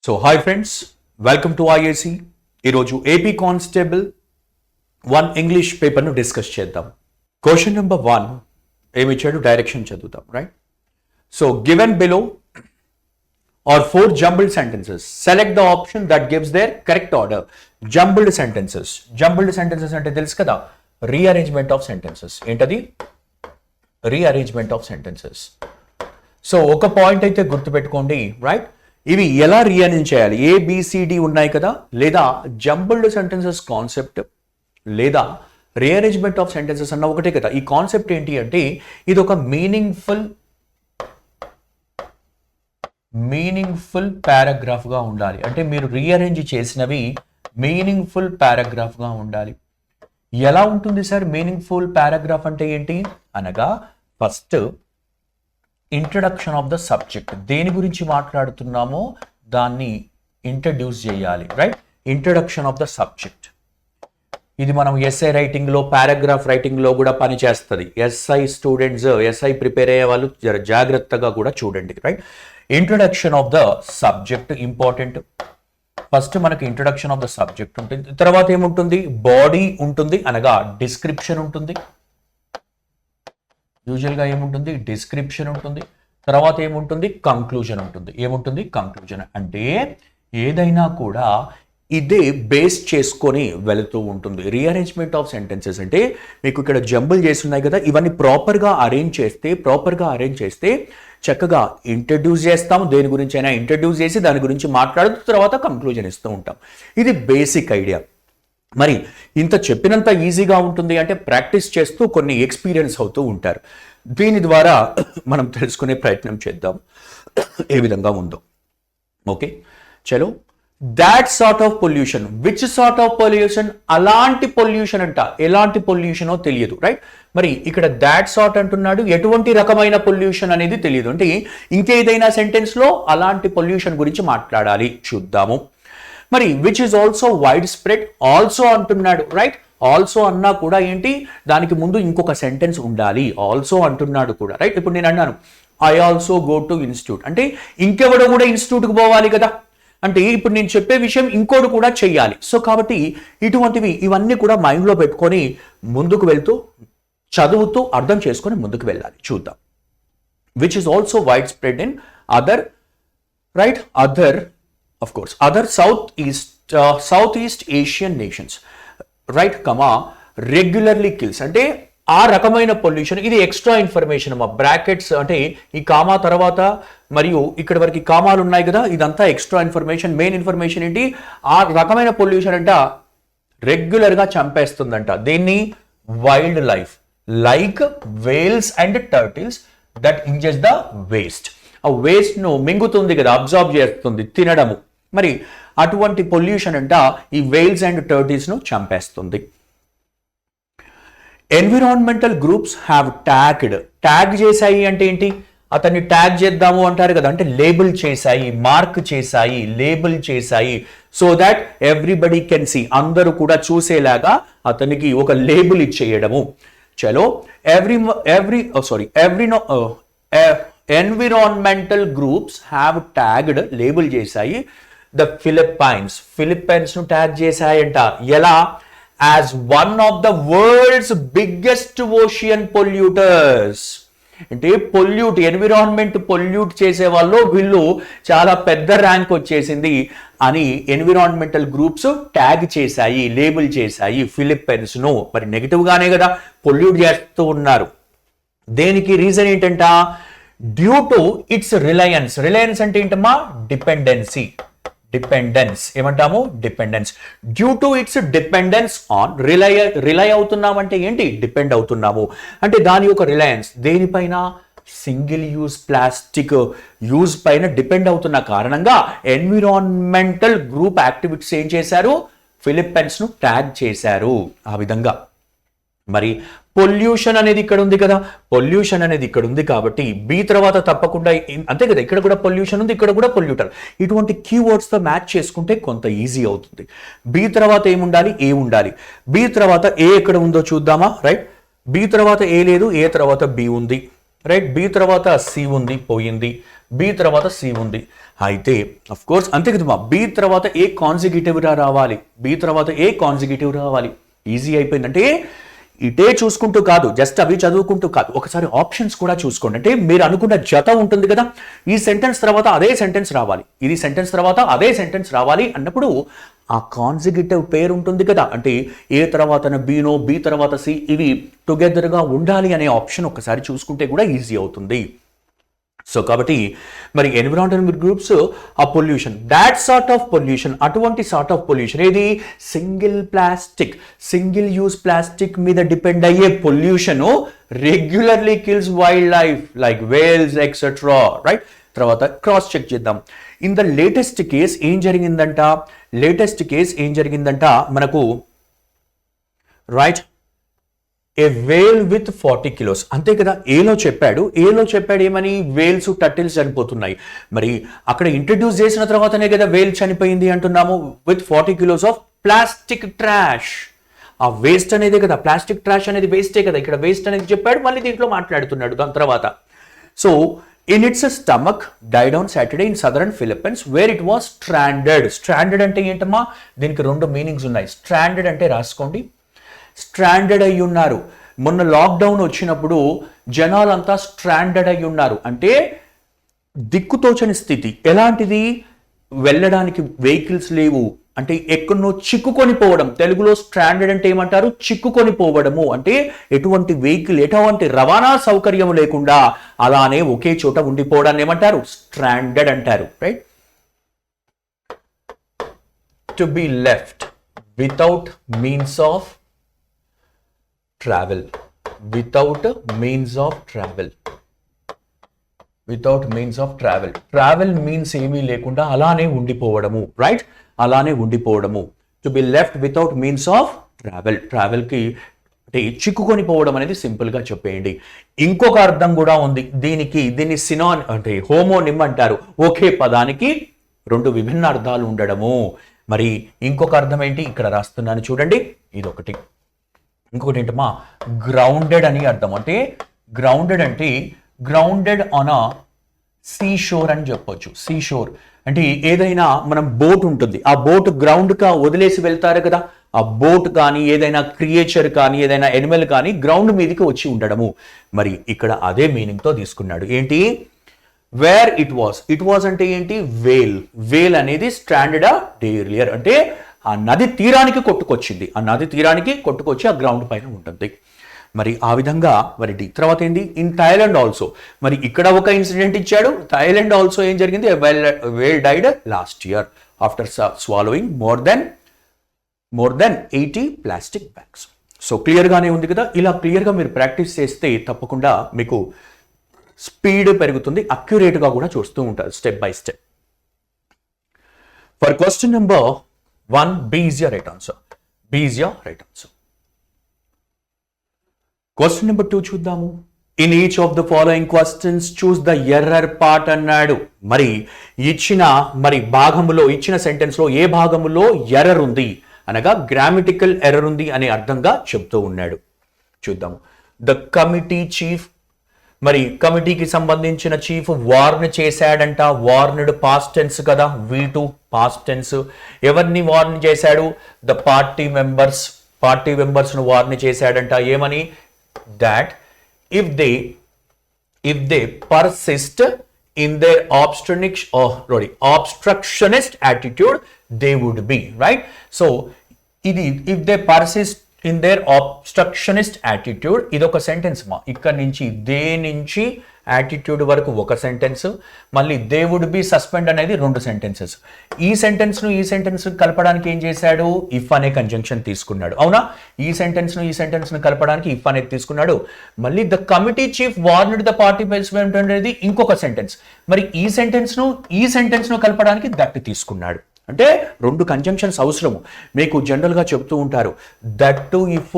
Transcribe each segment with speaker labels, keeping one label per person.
Speaker 1: So hi friends, welcome to Iace. ఈరోజు AP Constable 1 English paper ను discuss చేద్దాం. Question number 1 ఏమి ఇచ్చాడు, డైరెక్షన్ చదువుతాం, right? So given below are 4 jumbled sentences. Select the option that gives their correct order. Jumbled sentences. Jumbled sentences అంటే తెలుసు కదా, rearrangement of sentences. ఏంటది? Rearrangement of sentences. సో ఒక పాయింట్ అయితే గుర్తుపెట్టుకోండి, రైట్? ఇవి ఎలా రీఅరేంజ్ చేయాలి? ABCD ఉన్నాయి కదా, లేదా జంబుల్డ్ సెంటెన్సెస్ కాన్సెప్ట్ లేదా రీఅరేంజ్మెంట్ ఆఫ్ సెంటెన్సెస్ అన్న ఒకటే కదా. ఈ కాన్సెప్ట్ ఏంటి అంటే ఇది ఒక మీనింగ్ఫుల్ పారాగ్రాఫ్ గా ఉండాలి. అంటే మీరు రీఅరేంజ్ చేసినవి మీనింగ్ఫుల్ పారాగ్రాఫ్ గా ఉండాలి. ఎలా ఉంటుంది సార్ మీనింగ్ఫుల్ పారాగ్రాఫ్ అంటే ఏంటి అనగా, first introduction of the subject, దేని గురించి మాట్లాడుతున్నామో దాన్ని ఇంట్రడ్యూస్ చేయాలి, right? Introduction of the subject. ఇది మనం ఎస్ఐ రైటింగ్ లో, పారాగ్రాఫ్ రైటింగ్ లో కూడా పనిచేస్తుంది. ఎస్ఐ స్టూడెంట్స్, ఎస్ఐ ప్రిపేర్ అయ్యే వాళ్ళు జాగ్రత్తగా కూడా చూడండి, right? Introduction of the subject important. First మనకి ఇంట్రడక్షన్ ఆఫ్ ద సబ్జెక్ట్ ఉంటుంది, తర్వాత ఏముంటుంది? బాడీ ఉంటుంది, అనగా డిస్క్రిప్షన్ ఉంటుంది. యూజువల్గా ఏముంటుంది? డిస్క్రిప్షన్ ఉంటుంది. తర్వాత ఏముంటుంది? కంక్లూజన్ ఉంటుంది. ఏముంటుంది? కంక్లూజన్. అంటే ఏదైనా కూడా ఇదే బేస్ చేసుకొని వెళుతూ ఉంటుంది. రీఅరేంజ్మెంట్ ఆఫ్ సెంటెన్సెస్ అంటే మీకు ఇక్కడ జంబుల్ చేసి ఉన్నాయి కదా, ఇవన్నీ ప్రాపర్గా అరేంజ్ చేస్తే చక్కగా ఇంట్రడ్యూస్ చేస్తాము. దేని గురించి అయినా ఇంట్రడ్యూస్ చేసి దాని గురించి మాట్లాడుతూ తర్వాత కంక్లూజన్ ఇస్తూ ఉంటాం. ఇది బేసిక్ ఐడియా. మరి ఇంత చెప్పినంత ఈజీగా ఉంటుంది అంటే ప్రాక్టీస్ చేస్తూ కొన్ని ఎక్స్పీరియన్స్ అవుతూ ఉంటారు. దీని ద్వారా మనం తెలుసుకునే ప్రయత్నం చేద్దాం ఏ విధంగా ఉందో. ఓకే, చలో. That sort of pollution. Which sort of pollution? అలాంటి పొల్యూషన్ అంట. ఎలాంటి పొల్యూషనో తెలియదు, రైట్? మరి ఇక్కడ దాట్ సార్ట్ అంటున్నాడు, ఎటువంటి రకమైన పొల్యూషన్ అనేది తెలియదు. అంటే ఇంకేదైనా సెంటెన్స్ లో అలాంటి పొల్యూషన్ గురించి మాట్లాడాలి, చూద్దాము. మరి which is also wide spread. Also అంటున్నాడు, రైట్? ఆల్సో అన్నా కూడా ఏంటి, దానికి ముందు ఇంకొక సెంటెన్స్ ఉండాలి. ఆల్సో అంటున్నాడు కూడా, రైట్? ఇప్పుడు నేను అన్నాను I also go to institute, అంటే ఇంకెవడో కూడా ఇన్స్టిట్యూట్కి పోవాలి కదా. అంటే ఇప్పుడు నేను చెప్పే విషయం ఇంకోటి కూడా చెయ్యాలి. సో కాబట్టి ఇవన్నీ కూడా మైండ్లో పెట్టుకొని ముందుకు వెళ్తూ చదువుతూ అర్థం చేసుకొని ముందుకు వెళ్ళాలి. చూద్దాం. Which is also wide spread in other, right? Of course, other Southeast Asian nations, right? Regularly kills. అంటే ఆ రకమైన పొల్యూషన్. ఇది ఎక్స్ట్రా ఇన్ఫర్మేషన్ అమ్మా. బ్రాకెట్స్ అంటే ఈ కామా తర్వాత మరియు ఇక్కడ వరకు కామాలు ఉన్నాయి కదా, ఇదంతా ఎక్స్ట్రా ఇన్ఫర్మేషన్. మెయిన్ ఇన్ఫర్మేషన్ ఏంటి? ఆ రకమైన పొల్యూషన్ అంట రెగ్యులర్ గా చంపేస్తుందంట. దీన్ని wild life like Wales and turtles that ఇంజెస్ the waste. ఆ వేస్ట్ ను మింగుతుంది కదా, అబ్జార్బ్ చేస్తుంది, తినడము. మరి అటువంటి పొల్యూషన్ అంట ఈ వేల్స్ అండ్ టర్టిల్స్ ను చంపేస్తుంది. ఎన్విరాన్మెంటల్ గ్రూప్స్ హ్యావ్ ట్యాగ్ చేశాయి. అంటే ఏంటి? అతన్ని ట్యాగ్ చేద్దాము అంటారు కదా, అంటే లేబుల్ చేశాయి, మార్క్ చేశాయి, లేబుల్ చేశాయి. So that everybody can see, అందరూ కూడా చూసేలాగా అతనికి ఒక లేబుల్ ఇచ్చేయడము. చలో. Environmental groups have tagged, label చేశాయి. ద ఫిలిప్పైన్స్ ను ట్యాగ్ చేశాయంట. ఎలా? As one of the world's biggest ocean polluters. అంటే ఎన్విరాన్మెంట్ పొల్యూట్ చేసే వాళ్ళు వీళ్ళు చాలా పెద్ద ర్యాంక్ వచ్చేసింది అని ఎన్విరాన్మెంటల్ గ్రూప్స్ ట్యాగ్ చేశాయి, లేబుల్ చేశాయి ఫిలిప్పైన్స్ ను. మరి నెగిటివ్ గానే కదా పొల్యూట్ చేస్తూ ఉన్నారు. దేనికి రీజన్ ఏంటంట? Due to it's Reliance. Reliance అంటే ఏంటమ్మా? డిపెండెన్స్. ఏమంటాము? Dependence. Due to it's dependence on, rely అవుతున్నాం అంటే ఏంటి? డిపెండ్ అవుతున్నాము. అంటే దాని యొక్క రిలయన్స్ దేనిపైన? సింగిల్ యూజ్ ప్లాస్టిక్ యూజ్ పైన డిపెండ్ అవుతున్న కారణంగా ఎన్విరాన్మెంటల్ గ్రూప్ యాక్టివిటీస్ ఏం చేశారు? ఫిలిప్పైన్స్ ను ట్యాగ్ చేశారు. ఆ విధంగా మరి పొల్యూషన్ అనేది ఇక్కడ ఉంది కదా, పొల్యూషన్ అనేది ఇక్కడ ఉంది కాబట్టి బి తర్వాత తప్పకుండా అంతే కదా, ఇక్కడ కూడా పొల్యూషన్ ఉంది, ఇక్కడ కూడా పొల్యూటర్. ఇటువంటి కీవర్డ్స్ తో మ్యాచ్ చేసుకుంటే కొంత ఈజీ అవుతుంది. బి తర్వాత ఏముండాలి? ఏ ఉండాలి. బి తర్వాత ఏ ఎక్కడ ఉందో చూద్దామా, రైట్? బి తర్వాత ఏ లేదు, ఏ తర్వాత బి ఉంది, రైట్? బి తర్వాత సి ఉంది, పోయింది. బి తర్వాత సి ఉంది. అయితే అఫ్ కోర్స్ అంతే కదమ్మా, బి తర్వాత ఏ కాన్సిక్యూటివ్ రావాలి, బి తర్వాత ఏ కాన్సిక్యూటివ్ రావాలి. ఈజీ అయిపోయింది. అంటే ఇటే చూసుకుంటూ కాదు, జస్ట్ అవి చదువుకుంటూ కాదు, ఒకసారి ఆప్షన్స్ కూడా చూసుకోండి. అంటే మీరు అనుకున్న జత ఉంటుంది కదా, ఈ సెంటెన్స్ తర్వాత అదే సెంటెన్స్ రావాలి, ఇది సెంటెన్స్ తర్వాత అదే సెంటెన్స్ రావాలి అన్నప్పుడు ఆ కాన్సిక్యూటివ్ పేరు ఉంటుంది కదా, అంటే ఏ తర్వాత బినో, బి తర్వాత సి, ఇవి టుగెదర్గా ఉండాలి అనే ఆప్షన్ ఒకసారి చూసుకుంటే కూడా ఈజీ అవుతుంది. సో కాబట్టి మరి ఎన్విరాన్మెంటల్ గ్రూప్స్ ఆ pollution, that sort of pollution, అటువంటి సార్ట్ ఆఫ్ పొల్యూషన్ ఏది, సింగిల్ యూజ్ ప్లాస్టిక్ మీద డిపెండ్ అయ్యే pollution regularly kills wildlife like whales etcetera, right. తర్వాత క్రాస్ చెక్ చేద్దాం. ఇన్ ద లేటెస్ట్ కేస్ ఏం జరిగిందంట, మనకు right a whale with 40 kilos, అంతే కదా. ఏలో చెప్పాడు ఏమని, వేల్స్ టర్టిల్స్ చనిపోతున్నాయి. మరి అక్కడ ఇంట్రడ్యూస్ చేసిన తర్వాతనే కదా వేల్ చనిపోయింది అంటున్నాము. With 40 kilos of plastic trash, ఆ వేస్ట్ అనేది కదా, ప్లాస్టిక్ ట్రాష్ అనేది వేస్టే కదా, ఇక్కడ వేస్ట్ అనేది చెప్పాడు, మళ్ళీ దీంట్లో మాట్లాడుతున్నాడు దాని తర్వాత. So in its stomach died on Saturday in southern Philippines where it was stranded అంటే ఏంటమ్మా, దీనికి రెండు మీనింగ్స్ ఉన్నాయి. స్ట్రాండెడ్ అంటే రాసుకోండి, స్ట్రాండెడ్ అయి ఉన్నారు. మొన్న లాక్డౌన్ వచ్చినప్పుడు జనాలంతా స్ట్రాండెడ్ అయి ఉన్నారు అంటే దిక్కుతోచని స్థితి. ఎలాంటిది, వెళ్ళడానికి వెహికల్స్ లేవు, అంటే ఎక్కడో చిక్కుకొని పోవడం. తెలుగులో స్ట్రాండెడ్ అంటే ఏమంటారు, చిక్కుకొని పోవడము, అంటే ఎటువంటి వెహికల్, ఎటువంటి రవాణా సౌకర్యం లేకుండా అలానే ఒకే చోట ఉండిపోవడాన్ని ఏమంటారు, స్ట్రాండెడ్ అంటారు, right. To be left without means of travel, without means of travel, travel means ఏమీ లేకుండా అలానే ఉండిపోవడము, రైట్, అలానే ఉండిపోవడము. To be left without means of ట్రావెల్కి అంటే చిక్కుకొని పోవడం అనేది సింపుల్గా చెప్పేయండి. ఇంకొక అర్థం కూడా ఉంది దీన్ని అంటే హోమోనిమ్ అంటారు. ఒకే పదానికి రెండు విభిన్న అర్థాలు ఉండడము. మరి ఇంకొక అర్థం ఏంటి, ఇక్కడ రాస్తున్నాను చూడండి, ఇదొకటి. ఇంకొకటి ఏంటమ్మా, గ్రౌండెడ్ అని అర్థం. అంటే grounded on a sea shore అని చెప్పొచ్చు. సీ షోర్ అంటే ఏదైనా మనం బోట్ ఉంటుంది, ఆ బోట్ గ్రౌండ్గా వదిలేసి వెళ్తారు కదా, ఆ బోట్ కానీ ఏదైనా క్రియేచర్ కానీ ఏదైనా ఎనిమల్ కానీ గ్రౌండ్ మీదకి వచ్చి ఉండడము. మరి ఇక్కడ అదే మీనింగ్తో తీసుకున్నాడు. ఏంటి, వేర్ ఇట్ వాస్ అంటే ఏంటి, వేల్ అనేది స్ట్రాండెడ్ డేర్లియర్ అంటే ఆ నది తీరానికి కొట్టుకొచ్చింది, ఆ గ్రౌండ్ పైన ఉంటుంది. మరి ఆ విధంగా మరి తర్వాత ఏంటి, ఇన్ థాయిలాండ్ ఆల్సో, మరి ఇక్కడ ఒక ఇన్సిడెంట్ ఇచ్చాడు. థాయిలాండ్ ఆల్సో ఏం జరిగింది, whale died last year after swallowing more than 80 plastic bags. So క్లియర్గానే ఉంది కదా. ఇలా క్లియర్గా మీరు ప్రాక్టీస్ చేస్తే తప్పకుండా మీకు స్పీడ్ పెరుగుతుంది, అక్యురేట్గా కూడా చూస్తూ ఉంటారు step by step. For question number 1, B is your right answer. Question number 2 చూద్దాము. In each of the following questions choose the error part అన్నాడు. మరి ఇచ్చిన సెంటెన్స్ లో ఏ భాగములో ఎర్రర్ ఉంది అనగా గ్రామటికల్ ఎర్రర్ ఉంది అనే అర్థంగా చెప్తూ ఉన్నాడు. చూద్దాం. ద కమిటీ చీఫ్, మరి కమిటీకి సంబంధించిన చీఫ్ వార్న్ చేశాడంట. వార్న్డ్ పాస్ట్ టెన్స్ కదా, V2 పాస్ట్ టెన్స్. ఎవరిని వార్న్ చేశాడు, ద పార్టీ మెంబర్స్ ను వార్న్ చేశాడంట. ఏమని, that if they persist in their obstructionist attitude they would be, right. So if they persist in their obstructionist attitude, ఇదొక sentence మా. ఇక్కడ నుంచి దే నుంచి యాటిట్యూడ్ వరకు ఒక సెంటెన్స్, మళ్ళీ దే వుడ్ బి సస్పెండ్ అనేది 2 సెంటెన్సెస్. ఈ సెంటెన్స్ కలపడానికి ఏం చేశాడు, ఇఫ్ అనే కంజంక్షన్ తీసుకున్నాడు. అవునా, ఈ సెంటెన్స్ ను కలపడానికి ఇఫ్ అనేది తీసుకున్నాడు. మళ్ళీ the committee chief warned the party members అనేది ఇంకొక సెంటెన్స్. మరి ఈ సెంటెన్స్ ను కలపడానికి దట్ తీసుకున్నాడు. అంటే 2 కంజంక్షన్స్ అవసరము. మీకు జనరల్గా చెప్తూ ఉంటారు దట్ టు ఇఫ్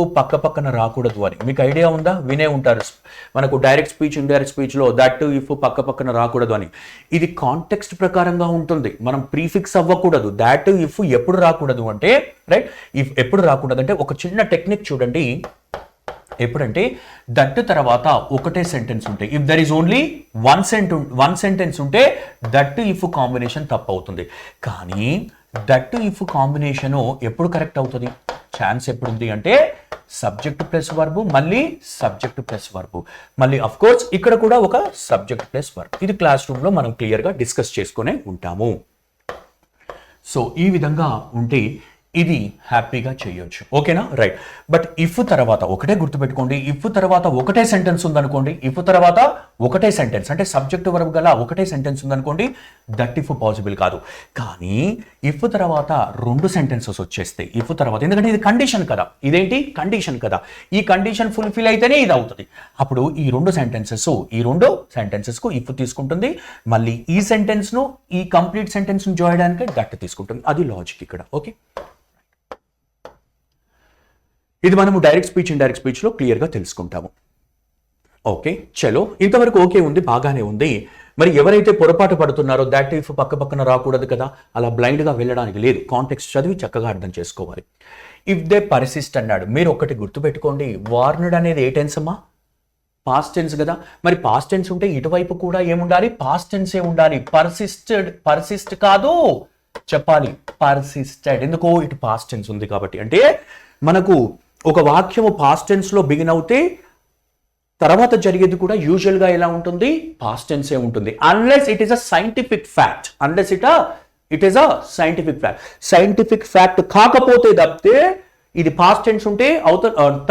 Speaker 1: పక్కన రాకూడదు అని. మీకు ఐడియా ఉందా, వినే ఉంటారు. మనకు డైరెక్ట్ స్పీచ్, ఇండైరెక్ట్ స్పీచ్లో దట్ టు ఇఫ్ పక్కన రాకూడదు అని. ఇది కాంటెక్స్ట్ ప్రకారంగా ఉంటుంది. మనం ప్రీఫిక్స్ అవ్వకూడదు. దట్ టు ఇఫ్ ఎప్పుడు రాకూడదు అంటే, రైట్, ఇఫ్ ఎప్పుడు రాకూడదు అంటే ఒక చిన్న టెక్నిక్ చూడండి. ఎప్పుడంటే దట్ తర్వాత ఒకటే సెంటెన్స్ ఉంటాయి. If there is only one sentence ఉంటే దట్ ఇఫ్ కాంబినేషన్ తప్పు అవుతుంది. కానీ దట్ ఇఫ్ కాంబినేషను ఎప్పుడు కరెక్ట్ అవుతుంది? ఛాన్స్ ఎప్పుడు ఉంది అంటే సబ్జెక్ట్ ప్లస్ వర్బ్, మళ్ళీ సబ్జెక్ట్ ప్లస్ వర్బ్, మళ్ళీ అఫ్ కోర్స్ ఇక్కడ కూడా ఒక సబ్జెక్ట్ ప్లస్ వర్బ్. ఇది క్లాస్ రూమ్లో మనం క్లియర్గా డిస్కస్ చేసుకునే ఉంటాము. సో ఈ విధంగా ఉంటే ఇది హ్యాపీగా చేయొచ్చు. ఓకేనా? రైట్. బట్ ఇఫ్ తర్వాత ఒకటే గుర్తుపెట్టుకోండి, ఇఫ్ తర్వాత ఒకటే సెంటెన్స్ ఉందనుకోండి, ఇఫ్ తర్వాత ఒకటే సెంటెన్స్ అంటే సబ్జెక్ట్ వరకు గల ఒకటే సెంటెన్స్ ఉందనుకోండి, దట్ ఇఫ్ పాసిబుల్ కాదు. కానీ ఇఫ్ తర్వాత రెండు సెంటెన్సెస్ వచ్చేస్తాయి. ఇఫ్ తర్వాత, ఎందుకంటే ఇది కండిషన్ కదా, ఇదేంటి కండిషన్ కదా, ఈ కండిషన్ ఫుల్ఫిల్ అయితేనే ఇది అవుతుంది. అప్పుడు ఈ రెండు సెంటెన్సెస్కు ఇఫ్ తీసుకుంటుంది, మళ్ళీ ఈ సెంటెన్స్ను ఈ కంప్లీట్ సెంటెన్స్ను జాయిన్ చేయడానికి దట్ తీసుకుంటుంది. అది లాజిక్ ఇక్కడ. ఓకే, ఇది మనము డైరెక్ట్ స్పీచ్ ఇండైరెక్ట్ స్పీచ్లో క్లియర్గా తెలుసుకుంటాము. ఓకే, చలో ఇంతవరకు ఓకే ఉంది, బాగానే ఉంది. మరి ఎవరైతే పొరపాటు పడుతున్నారో దట్ ఇఫ్ పక్కన రాకూడదు కదా, అలా బ్లైండ్గా వెళ్ళడానికి లేదు, కాంటెక్స్ట్ చదివి చక్కగా అర్థం చేసుకోవాలి. ఇఫ్ దే పర్సిస్ట్ అన్నాడు, మీరు ఒకటి గుర్తుపెట్టుకోండి, వార్నడ్ అనేది ఏ టెన్స్ అమ్మా? పాస్ట్ టెన్స్ కదా. మరి పాస్ట్ టెన్స్ ఉంటే ఇటువైపు కూడా ఏముండాలి? పాస్ట్ టెన్సే ఉండాలి. పర్సిస్ట్ కాదు చెప్పాలి, పర్సిస్టెడ్. ఎందుకో ఇటు పాస్ట్ టెన్స్ ఉంది కాబట్టి. అంటే మనకు ఒక వాక్యము పాస్ట్ టెన్స్ లో బిగిన్ అవుతే తర్వాత జరిగేది కూడా యూజువల్ గా ఎలా ఉంటుంది? పాస్ట్ టెన్సే ఉంటుంది. Unless it is a scientific fact, it is a scientific fact కాకపోతే తప్పితే ఇది పాస్ట్ టెన్స్ ఉంటే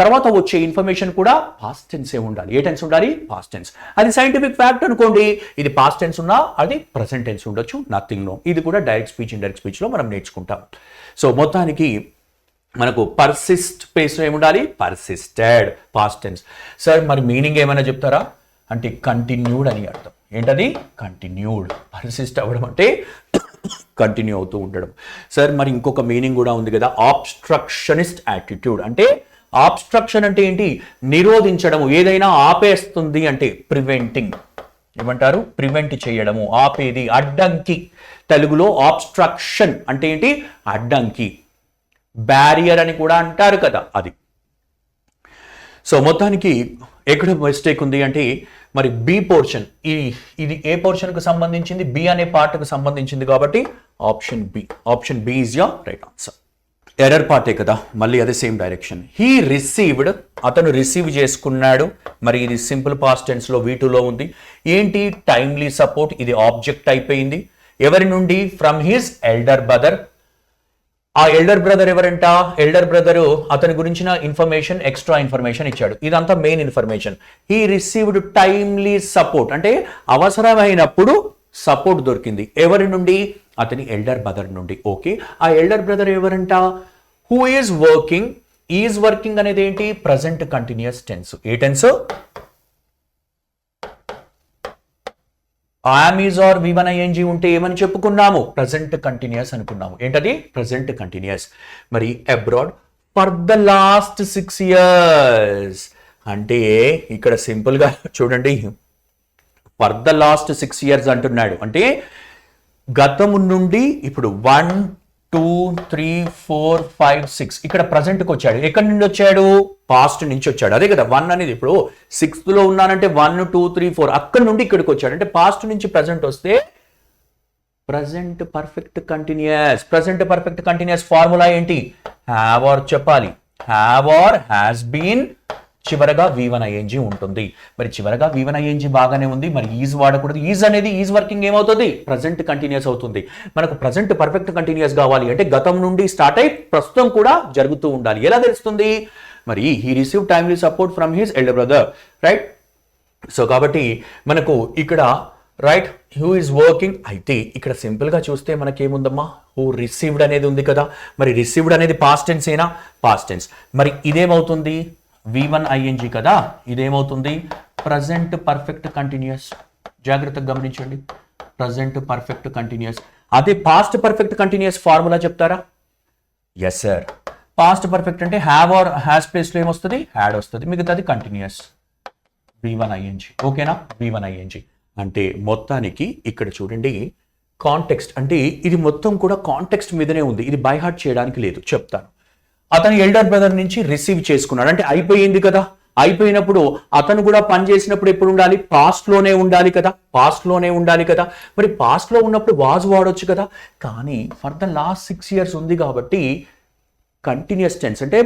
Speaker 1: తర్వాత వచ్చే ఇన్ఫర్మేషన్ కూడా పాస్ట్ టెన్సే ఉండాలి. ఏ టెన్స్ ఉండాలి? Past tense. అది సైంటిఫిక్ ఫ్యాక్ట్ అనుకోండి, ఇది పాస్ట్ టెన్స్ ఉన్నా అది ప్రెసెంట్ టెన్స్ ఉండొచ్చు, నథింగ్ నో. ఇది కూడా డైరెక్ట్ స్పీచ్ ఇండైరెక్ట్ స్పీచ్ లో మనం నేర్చుకుంటాం. సో మొత్తానికి మనకు పర్సిస్ట్ ప్లేస్లో ఏముండాలి? Persisted, past tense. సార్ మరి మీనింగ్ ఏమైనా చెప్తారా అంటే కంటిన్యూడ్ అని అర్థం. ఏంటది? కంటిన్యూడ్. పర్సిస్ట్ అవ్వడం అంటే కంటిన్యూ అవుతూ ఉండడం. సార్ మరి ఇంకొక మీనింగ్ కూడా ఉంది కదా, ఆబ్స్ట్రక్షనిస్ట్ యాటిట్యూడ్. అంటే ఆబ్స్ట్రక్షన్ అంటే ఏంటి? నిరోధించడము, ఏదైనా ఆపేస్తుంది అంటే ప్రివెంటింగ్. ఏమంటారు? ప్రివెంట్ చేయడము, ఆపేది, అడ్డంకి. తెలుగులో ఆబ్స్ట్రక్షన్ అంటే ఏంటి? అడ్డంకి. బ్యారియర్ అని కూడా అంటారు కదా, అది. సో మొత్తానికి ఎక్కడ మిస్టేక్ ఉంది అంటే మరి బి పోర్షన్, ఇది ఏ పోర్షన్కు సంబంధించింది? బి అనే పార్ట్కు సంబంధించింది కాబట్టి option B is your right answer. Error పార్టే కదా, మళ్ళీ అదే సేమ్ డైరెక్షన్. హీ రిసీవ్డ్, అతను రిసీవ్ చేసుకున్నాడు. మరి ఇది సింపుల్ పాస్ట్ టెన్స్ లో V2లో ఉంది. ఏంటి? టైమ్లీ సపోర్ట్, ఇది ఆబ్జెక్ట్ అయిపోయింది. ఎవరి నుండి? From his elder brother. ఆ ఎల్డర్ బ్రదర్ ఎవరంట? ఎల్డర్ బ్రదర్ అతని గురించిన ఇన్ఫర్మేషన్, ఎక్స్ట్రా ఇన్ఫర్మేషన్ ఇచ్చాడు. ఇదంతా main information. He received timely support అంటే అవసరమైనప్పుడు సపోర్ట్ దొరికింది. ఎవరి నుండి? అతని ఎల్డర్ బ్రదర్ నుండి. ఓకే, ఆ ఎల్డర్ బ్రదర్ ఎవరంట? Who is working. Is working అనేది ఏంటి? Present continuous tense. ఏ tense? am is or V1 ing ఉంటే ఏమని చెప్పుకున్నాము? ప్రజెంట్ కంటిన్యూస్ అనుకున్నాము. ఏంటది? Present continuous. మరి abroad for the last 6 years అంటే ఇక్కడ సింపుల్ గా చూడండి, ఫర్ ద లాస్ట్ 6 years అంటున్నాడు. అంటే గతము నుండి ఇప్పుడు 1 2 3 4 5 6 ఇక్కడ ప్రజెంట్కి వచ్చాడు. ఎక్కడి నుండి వచ్చాడు? పాస్ట్ నుంచి వచ్చాడు. అదే కదా 1 అనేది. ఇప్పుడు 6th లో ఉన్నానంటే 1 2 3 4 అక్కడి నుండి ఇక్కడికి వచ్చాడు. అంటే పాస్ట్ నుంచి ప్రజెంట్ వస్తే present perfect continuous. Present perfect continuous formula ఏంటి? హ్యావ్ ఆర్ చెప్పాలి. హ్యావ్ ఆర్ హ్యాస్ బీన్, చివరగా V1 ing ఉంటుంది. మరి చివరగా V1 ing బాగానే ఉంది, మరి ఈజ్ వాడకూడదు. ఈజ్ అనేది ఈజ్ వర్కింగ్ ఏమవుతుంది? ప్రజెంట్ కంటిన్యూస్ అవుతుంది. మనకు ప్రజెంట్ పర్ఫెక్ట్ కంటిన్యూస్ కావాలి అంటే గతం నుండి స్టార్ట్ అయి ప్రస్తుతం కూడా జరుగుతూ ఉండాలి. ఎలా తెలుస్తుంది? మరి he receive timely support from his elder brother, right? So కాబట్టి మనకు ఇక్కడ రైట్ హూ ఈజ్ వర్కింగ్ అయితే ఇక్కడ సింపుల్ గా చూస్తే మనకేముందమ్మా? హూ రిసీవ్డ్ అనేది ఉంది కదా. మరి రిసీవ్డ్ అనేది పాస్ట్ టెన్స్ ఏనా? Past tense. మరి ఇదేమవుతుంది? V1 ing కదా, ఇదేమవుతుంది? Present perfect continuous. జాగ్రత్తగా గమనించండి, ప్రజెంట్ పర్ఫెక్ట్ కంటిన్యూస్. అదే పాస్ట్ పర్ఫెక్ట్ కంటిన్యూస్ ఫార్ములా చెప్తారా? Yes sir. పాస్ట్ పర్ఫెక్ట్ అంటే హ్యావ్ ఆర్ హ్యాస్ ప్లేస్లో ఏమొస్తుంది? హ్యాడ్ వస్తుంది, మిగతాది కంటిన్యూస్. V1 ing. ఓకేనా? V1 ing అంటే మొత్తానికి ఇక్కడ చూడండి, కాంటెక్స్ట్ అంటే ఇది మొత్తం కూడా కాంటెక్స్ట్ మీదనే ఉంది. ఇది బై హార్ట్ చేయడానికి లేదు, చెప్తాను. అతను ఎల్డర్ బ్రదర్ నుంచి రిసీవ్ చేసుకున్నాడు అంటే అయిపోయింది కదా. అయిపోయినప్పుడు అతను కూడా పని చేసినప్పుడు ఎప్పుడు ఉండాలి, పాస్ట్ లోనే ఉండాలి కదా, పాస్ట్ లోనే ఉండాలి కదా. మరి పాస్ట్ లో ఉన్నప్పుడు వాజ్ వాడొచ్చు కదా, కానీ ఫర్ ద లాస్ట్ 6 years ఉంది కాబట్టి కంటిన్యూస్ టెన్స్ అంటే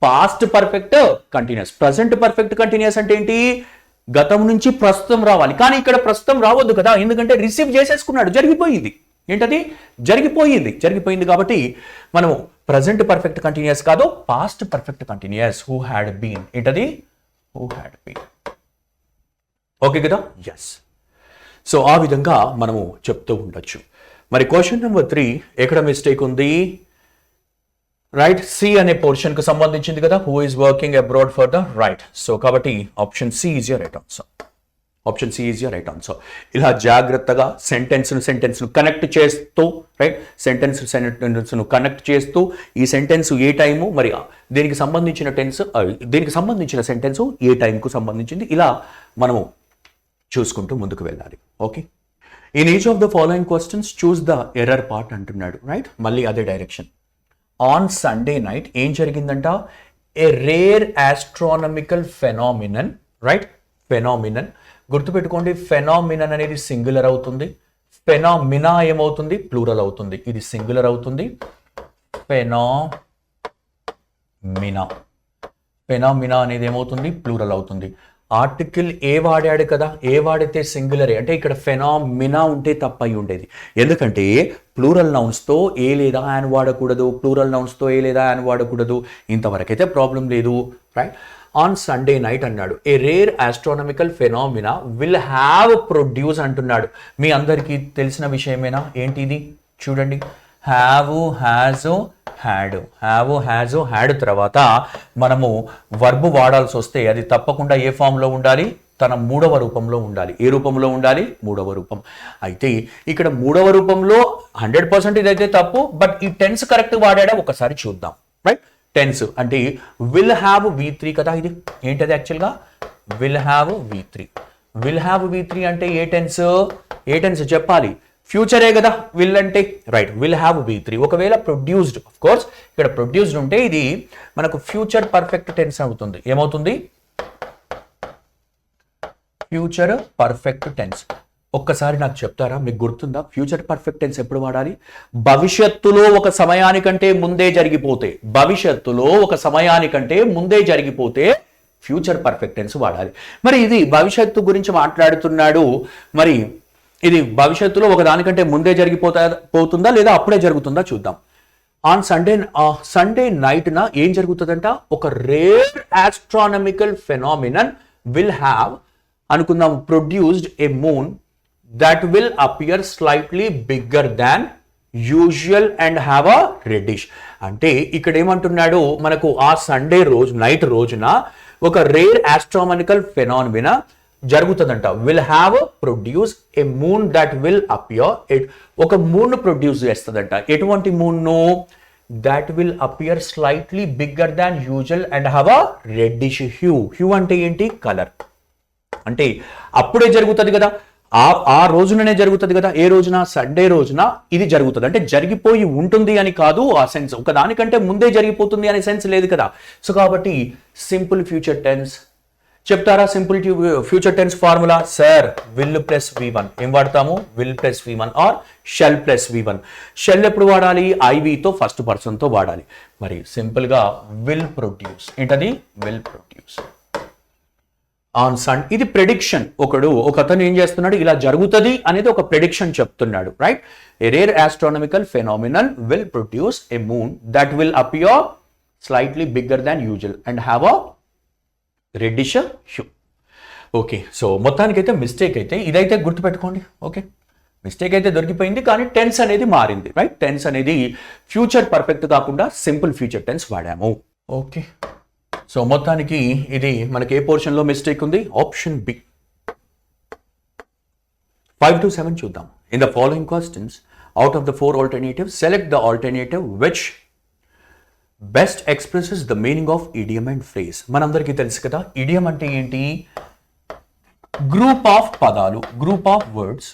Speaker 1: past perfect continuous. Present perfect continuous అంటే ఏంటి, గతం నుంచి ప్రస్తుతం రావాలి, కానీ ఇక్కడ ప్రస్తుతం రావద్దు కదా, ఎందుకంటే రిసీవ్ చేసేసుకున్నాడు, జరిగిపోయింది. ఏంటది, జరిగిపోయింది కాబట్టి మనము ప్రజెంట్ పర్ఫెక్ట్ కంటిన్యూస్ కాదు, past perfect continuous. Who had been, ఏంటది, హూ హ్యాడ్ బీన్. ఓకే కదా, ఎస్. సో ఆ విధంగా మనము చెప్తూ ఉండొచ్చు. మరి క్వశ్చన్ నెంబర్ 3 ఎక్కడ మిస్టేక్ ఉంది, రైట్, సి అనే పోర్షన్ కు సంబంధించింది కదా, who is working abroad for the right. So కాబట్టి option C is your right answer. Option C is your right answer. ఇలా జాగ్రత్తగా సెంటెన్స్ ను కనెక్ట్ చేస్తూ, రైట్, సెంటెన్స్ ను కనెక్ట్ చేస్తూ ఈ సెంటెన్స్ ఏ టైము, మరి దీనికి సంబంధించిన సెంటెన్స్ ఏ టైంకు సంబంధించింది, ఇలా మనము చూసుకుంటూ ముందుకు వెళ్ళాలి. Okay, in each of the following questions choose the error part అంటున్నాడు, రైట్. మళ్ళీ అదే డైరెక్షన్. ఆన్ సండే నైట్ ఏం జరిగిందంట, ఏ rare astronomical phenomenon, right, phenomenon. గుర్తుపెట్టుకోండి, ఫెనామినన్ అనేది సింగులర్ అవుతుంది, ఫెనామినా ఏమవుతుంది, ప్లూరల్ అవుతుంది. ఇది సింగులర్ అవుతుంది, ఫెనామినా అనేది ఏమవుతుంది, ప్లూరల్ అవుతుంది. ఆర్టికల్ ఏ వాడాడు కదా, ఏ వాడితే సింగులరే, అంటే ఇక్కడ ఫెనామినా ఉంటే తప్పయి ఉండేది. ఎందుకంటే ప్లూరల్ నౌన్స్తో ఏ లేదా యాన్ వాడకూడదు, ప్లూరల్ నౌన్స్తో ఏ లేదా యాన్ వాడకూడదు. ఇంతవరకైతే ప్రాబ్లం లేదు, రైట్. ఆన్ సండే నైట్ అన్నాడు, ఏ rare astronomical phenomena will have produce అంటున్నాడు. మీ అందరికీ తెలిసిన విషయమేనా, ఏంటి ఇది చూడండి, హ్యావ్, హ్యాజ్, హ్యాడ్ తర్వాత మనము వర్బ్ వాడాల్సి వస్తే అది తప్పకుండా ఏ ఫామ్లో ఉండాలి, తన మూడవ రూపంలో ఉండాలి. ఏ రూపంలో ఉండాలి, మూడవ రూపం. అయితే ఇక్కడ మూడవ రూపంలో 100% ఇదైతే తప్పు, బట్ ఈ టెన్స్ కరెక్ట్ వాడా ఒకసారి చూద్దాం, రైట్. టెన్స్ అంటే విల్ హ్యావ్ V3 కదా, ఇది ఏంటది యాక్చువల్గా, విల్ హ్యావ్ V3 అంటే ఏ టెన్స్ చెప్పాలి, ఫ్యూచరే కదా విల్ అంటే, రైట్. Will have V3. ఒకవేళ ప్రొడ్యూస్డ్, ఆఫ్ కోర్స్ ఇక్కడ ప్రొడ్యూస్డ్ ఉంటే ఇది మనకు ఫ్యూచర్ పర్ఫెక్ట్ టెన్స్ అవుతుంది. ఏమవుతుంది, ఫ్యూచర్ పర్ఫెక్ట్ టెన్స్. ఒక్కసారి నాకు చెప్తారా, మీకు గుర్తుందా ఫ్యూచర్ పర్ఫెక్ట్ టెన్స్ ఎప్పుడు వాడాలి, భవిష్యత్తులో ఒక సమయానికంటే ముందే జరిగిపోతే ఫ్యూచర్ పర్ఫెక్ట్ టెన్స్ వాడాలి. మరి ఇది భవిష్యత్తు గురించి మాట్లాడుతున్నాడు, మరి ఇది భవిష్యత్తులో ఒక దానికంటే ముందే పోతుందా లేదా అప్పుడే జరుగుతుందా చూద్దాం. ఆన్ సండే నైట్న ఏం జరుగుతుందంట, ఒక rare astronomical phenomenon will have అనుకుందాం produced a moon that will appear slightly bigger than usual and have a reddish. అంటే ఇక్కడ ఏమంటున్నాడు, మనకు ఆ సండే రోజు నైట్ రోజున ఒక రేర్ ఆస్ట్రానమికల్ ఫెనామినా జరుగుతుందంట. Will have produce a moon that will appear, ఒక మూన్ ప్రొడ్యూస్ చేస్తుందంట. ఎటువంటి moon, that will appear slightly bigger than usual and have a reddish hue. అంటే ఏంటి, కలర్. అంటే అప్పుడే జరుగుతుంది కదా, ఆ రోజుననే జరుగుతుంది కదా. ఏ రోజున, సండే రోజున ఇది జరుగుతుంది. అంటే జరిగిపోయి ఉంటుంది అని కాదు ఆ సెన్స్, ఒక దానికంటే ముందే జరిగిపోతుంది అనే సెన్స్ లేదు కదా. సో కాబట్టి సింపుల్ ఫ్యూచర్ టెన్స్ చెప్తారా, simple future tense formula, sir will plus V1. ఏం వాడతాము, will plus V1 or shall plus V1. Shall ఎప్పుడు వాడాలి, ఐవితో ఫస్ట్ పర్సన్తో వాడాలి. మరి సింపుల్ గా విల్ ప్రొడ్యూస్, ఏంటది, విల్ ప్రొడ్యూస్ ఆన్ సన్. ఇది ప్రెడిక్షన్. ఒకతను ఏం చేస్తున్నాడు, ఇలా జరుగుతుంది అనేది ఒక ప్రెడిక్షన్ చెప్తున్నాడు, right. A rare astronomical phenomenon will produce a moon that will appear slightly bigger than usual and have a reddish hue. Okay, so మొత్తానికైతే మిస్టేక్ అయితే ఇదైతే గుర్తుపెట్టుకోండి. ఓకే, మిస్టేక్ అయితే దొరికిపోయింది, కానీ టెన్స్ అనేది మారింది, రైట్. టెన్స్ అనేది ఫ్యూచర్ పర్ఫెక్ట్ కాకుండా సింపుల్ ఫ్యూచర్ టెన్స్ వాడాము. ఓకే, సో మొత్తానికి ఇది మనకి ఏ పోర్షన్లో మిస్టేక్ ఉంది, ఆప్షన్ బి. 5 to 7 చూద్దాం. In the following questions out of the 4 alternatives select the alternative which best expresses the meaning of idiom and phrase. మనందరికీ తెలుసు కదా, ఇడియం అంటే ఏంటి, గ్రూప్ ఆఫ్ పదాలు, group of words,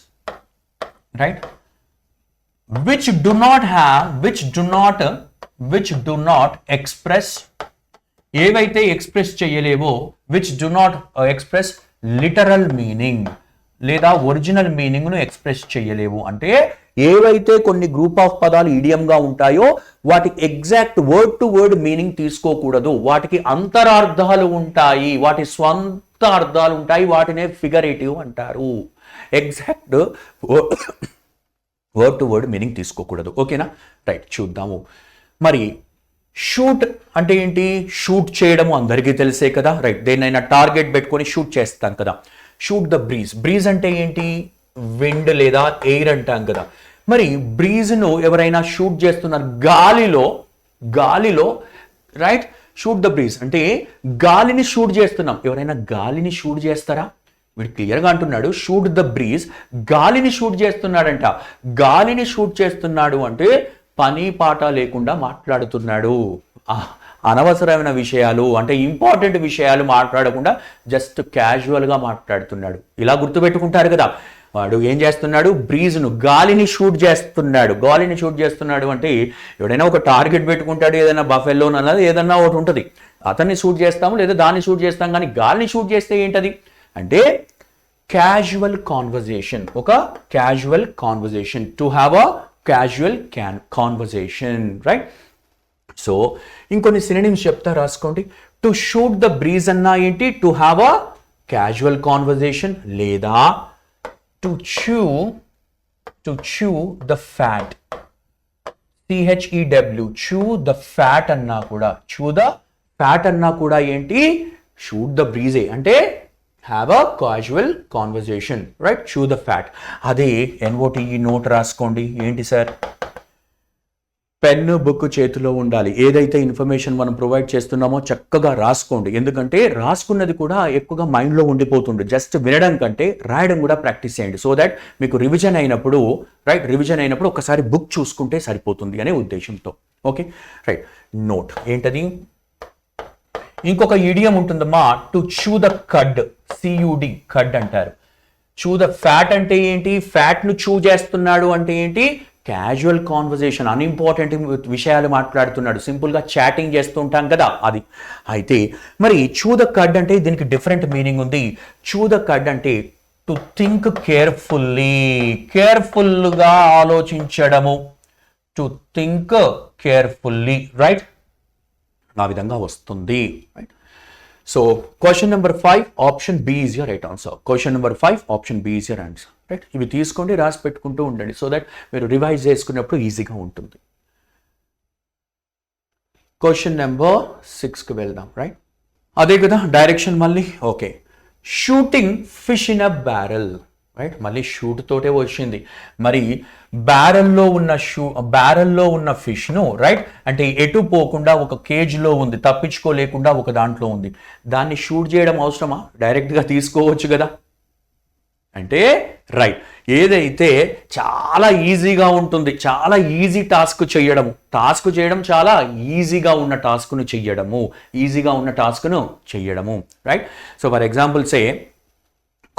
Speaker 1: right, which do not express ఏవైతే express చేయలేవో which do not express literal meaning లేదా original meaning ను express చేయలేవు. అంటే ఏవైతే కొన్ని గ్రూప్ ఆఫ్ పదాలు ఇడియంగా ఉంటాయో వాటికి exact word to word meaning తీసుకోకూడదు. వాటికి అంతరార్థాలు ఉంటాయి, వాటి స్వంత అర్థాలు ఉంటాయి, వాటినే ఫిగరేటివ్ అంటారు. Exact word to word meaning తీసుకోకూడదు. ఓకేనా? రైట్, చూద్దాము. మరి షూట్ అంటే ఏంటి? షూట్ చేయడము అందరికీ తెలిసే కదా. రైట్, దేన్నైనా టార్గెట్ పెట్టుకొని షూట్ చేస్తాం కదా. Shoot the breeze. బ్రీజ్ అంటే ఏంటి? విండ్ లేదా ఎయిర్ అంటాం కదా. మరి బ్రీజ్ను ఎవరైనా షూట్ చేస్తున్నారు గాలిలో రైట్. షూట్ ద బ్రీజ్ అంటే గాలిని షూట్ చేస్తున్నాం. ఎవరైనా గాలిని షూట్ చేస్తారా? వీడు క్లియర్గా అంటున్నాడు షూట్ ద బ్రీజ్, గాలిని షూట్ చేస్తున్నాడంట. గాలిని షూట్ చేస్తున్నాడు అంటే పని పాట లేకుండా మాట్లాడుతున్నాడు. అనవసరమైన విషయాలు అంటే ఇంపార్టెంట్ విషయాలు మాట్లాడకుండా జస్ట్ క్యాజువల్గా మాట్లాడుతున్నాడు. ఇలా గుర్తుపెట్టుకుంటారు కదా. వాడు ఏం చేస్తున్నాడు? బ్రీజ్ను, గాలిని షూట్ చేస్తున్నాడు. గాలిని షూట్ చేస్తున్నాడు అంటే ఎవడైనా ఒక టార్గెట్ పెట్టుకుంటాడు, ఏదైనా బఫెల్లో అన్నది ఏదన్నా ఒకటి ఉంటుంది, అతన్ని షూట్ చేస్తాము లేదా దాన్ని షూట్ చేస్తాం. కానీ గాలిని షూట్ చేస్తే ఏంటది అంటే క్యాజువల్ కాన్వర్జేషన్. ఒక casual conversation, to have a casual conversation, right. So ఇంకొన్ని సినోనిమ్స్ చెప్తా, రాసుకోండి. టు షూట్ ద బ్రీజ్ అన్నా ఏంటి? To have a casual conversation, లేదా to chew the fat, CHEW, chew the fat అన్నా కూడా, chew the fat అన్నా కూడా ఏంటి? షూట్ ద బ్రీజే అంటే have a casual conversation, right. chew the fat. అదే NOTE నోట్ రాసుకోండి. ఏంటి సార్? పెన్ను బుక్ చేతిలో ఉండాలి. ఏదైతే ఇన్ఫర్మేషన్ మనం ప్రొవైడ్ చేస్తున్నామో చక్కగా రాసుకోండి. ఎందుకంటే రాసుకున్నది కూడా ఎక్కువగా మైండ్లో ఉండిపోతుంది. జస్ట్ వినడం కంటే రాయడం కూడా ప్రాక్టీస్ చేయండి. సో దట్ మీకు రివిజన్ అయినప్పుడు ఒకసారి బుక్ చూసుకుంటే సరిపోతుంది అనే ఉద్దేశంతో. Okay, right. నోట్ ఏంటది? ఇంకొక ఇడియం ఉంటుందమ్మా, టు చూ ద కడ్, CUD, కడ్ అంటారు. చూ ద ఫ్యాట్ అంటే ఏంటి? ఫ్యాట్ను చూ చేస్తున్నాడు అంటే ఏంటి? క్యాజువల్ కాన్వర్జేషన్, అన్ఇంపార్టెంట్ విషయాలు మాట్లాడుతున్నాడు, సింపుల్గా చాటింగ్ చేస్తూ ఉంటాం కదా అది. అయితే మరి చూ ద కడ్ అంటే దీనికి డిఫరెంట్ మీనింగ్ ఉంది. చూ ద కడ్ అంటే టు థింక్ కేర్ఫుల్గా ఆలోచించడము, టు థింక్ కేర్ఫుల్లీ, రైట్. ఆ విధంగా వస్తుంది, right. So question number 5 option B is your right answer. Question number 5 option B is your answer, right. ఇవి తీసుకోండి, రాసి పెట్టుకుంటూ ఉండండి సో దట్ మీరు రివైజ్ చేసుకున్నప్పుడు ఈజీగా ఉంటుంది. క్వశ్చన్ నెంబర్ 6కి వెళ్దాం, రైట్. అదే కదా డైరెక్షన్ మళ్ళీ. Okay, shooting fish in a barrel, right. మళ్ళీ షూట్ తోటే వచ్చింది. మరి బ్యారెల్లో ఉన్న ఫిష్ను, రైట్, అంటే ఎటు పోకుండా ఒక కేజ్లో ఉంది, తప్పించుకోలేకుండా ఒక దాంట్లో ఉంది. దాన్ని షూట్ చేయడం అవసరమా? డైరెక్ట్గా తీసుకోవచ్చు కదా. అంటే రైట్, ఏదైతే చాలా ఈజీగా ఉంటుంది, చాలా ఈజీ టాస్క్ చేయడం చాలా ఈజీగా ఉన్న టాస్క్ను చెయ్యడము, right. So for example say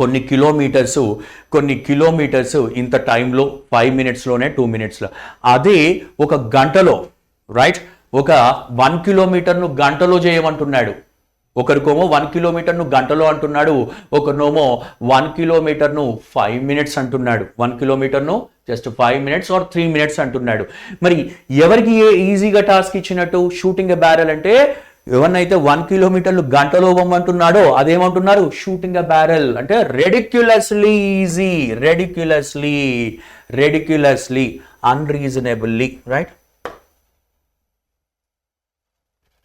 Speaker 1: కొన్ని కిలోమీటర్స్ ఇంత టైంలో 5 minutesలోనే 2 minutesలో, అదే ఒక గంటలో, రైట్, ఒక 1 kilometerను గంటలో చేయమంటున్నాడు. ఒకరికోమో 1 kilometerను గంటలో అంటున్నాడు, ఒకరినోమో 1 kilometerను 5 minutes అంటున్నాడు, 1 kilometerను జస్ట్ 5 minutes or 3 minutes అంటున్నాడు. మరి ఎవరికి ఈజీగా టాస్క్ ఇచ్చినట్టు? షూటింగ్ ఎ బ్యారెల్ అంటే ఎవరినైతే 1 kilometer గంటలో ఇవ్వమంటున్నాడో అదేమంటున్నారు? Shooting a barrel. అంటే ridiculously easy, ridiculously unreasonably, right.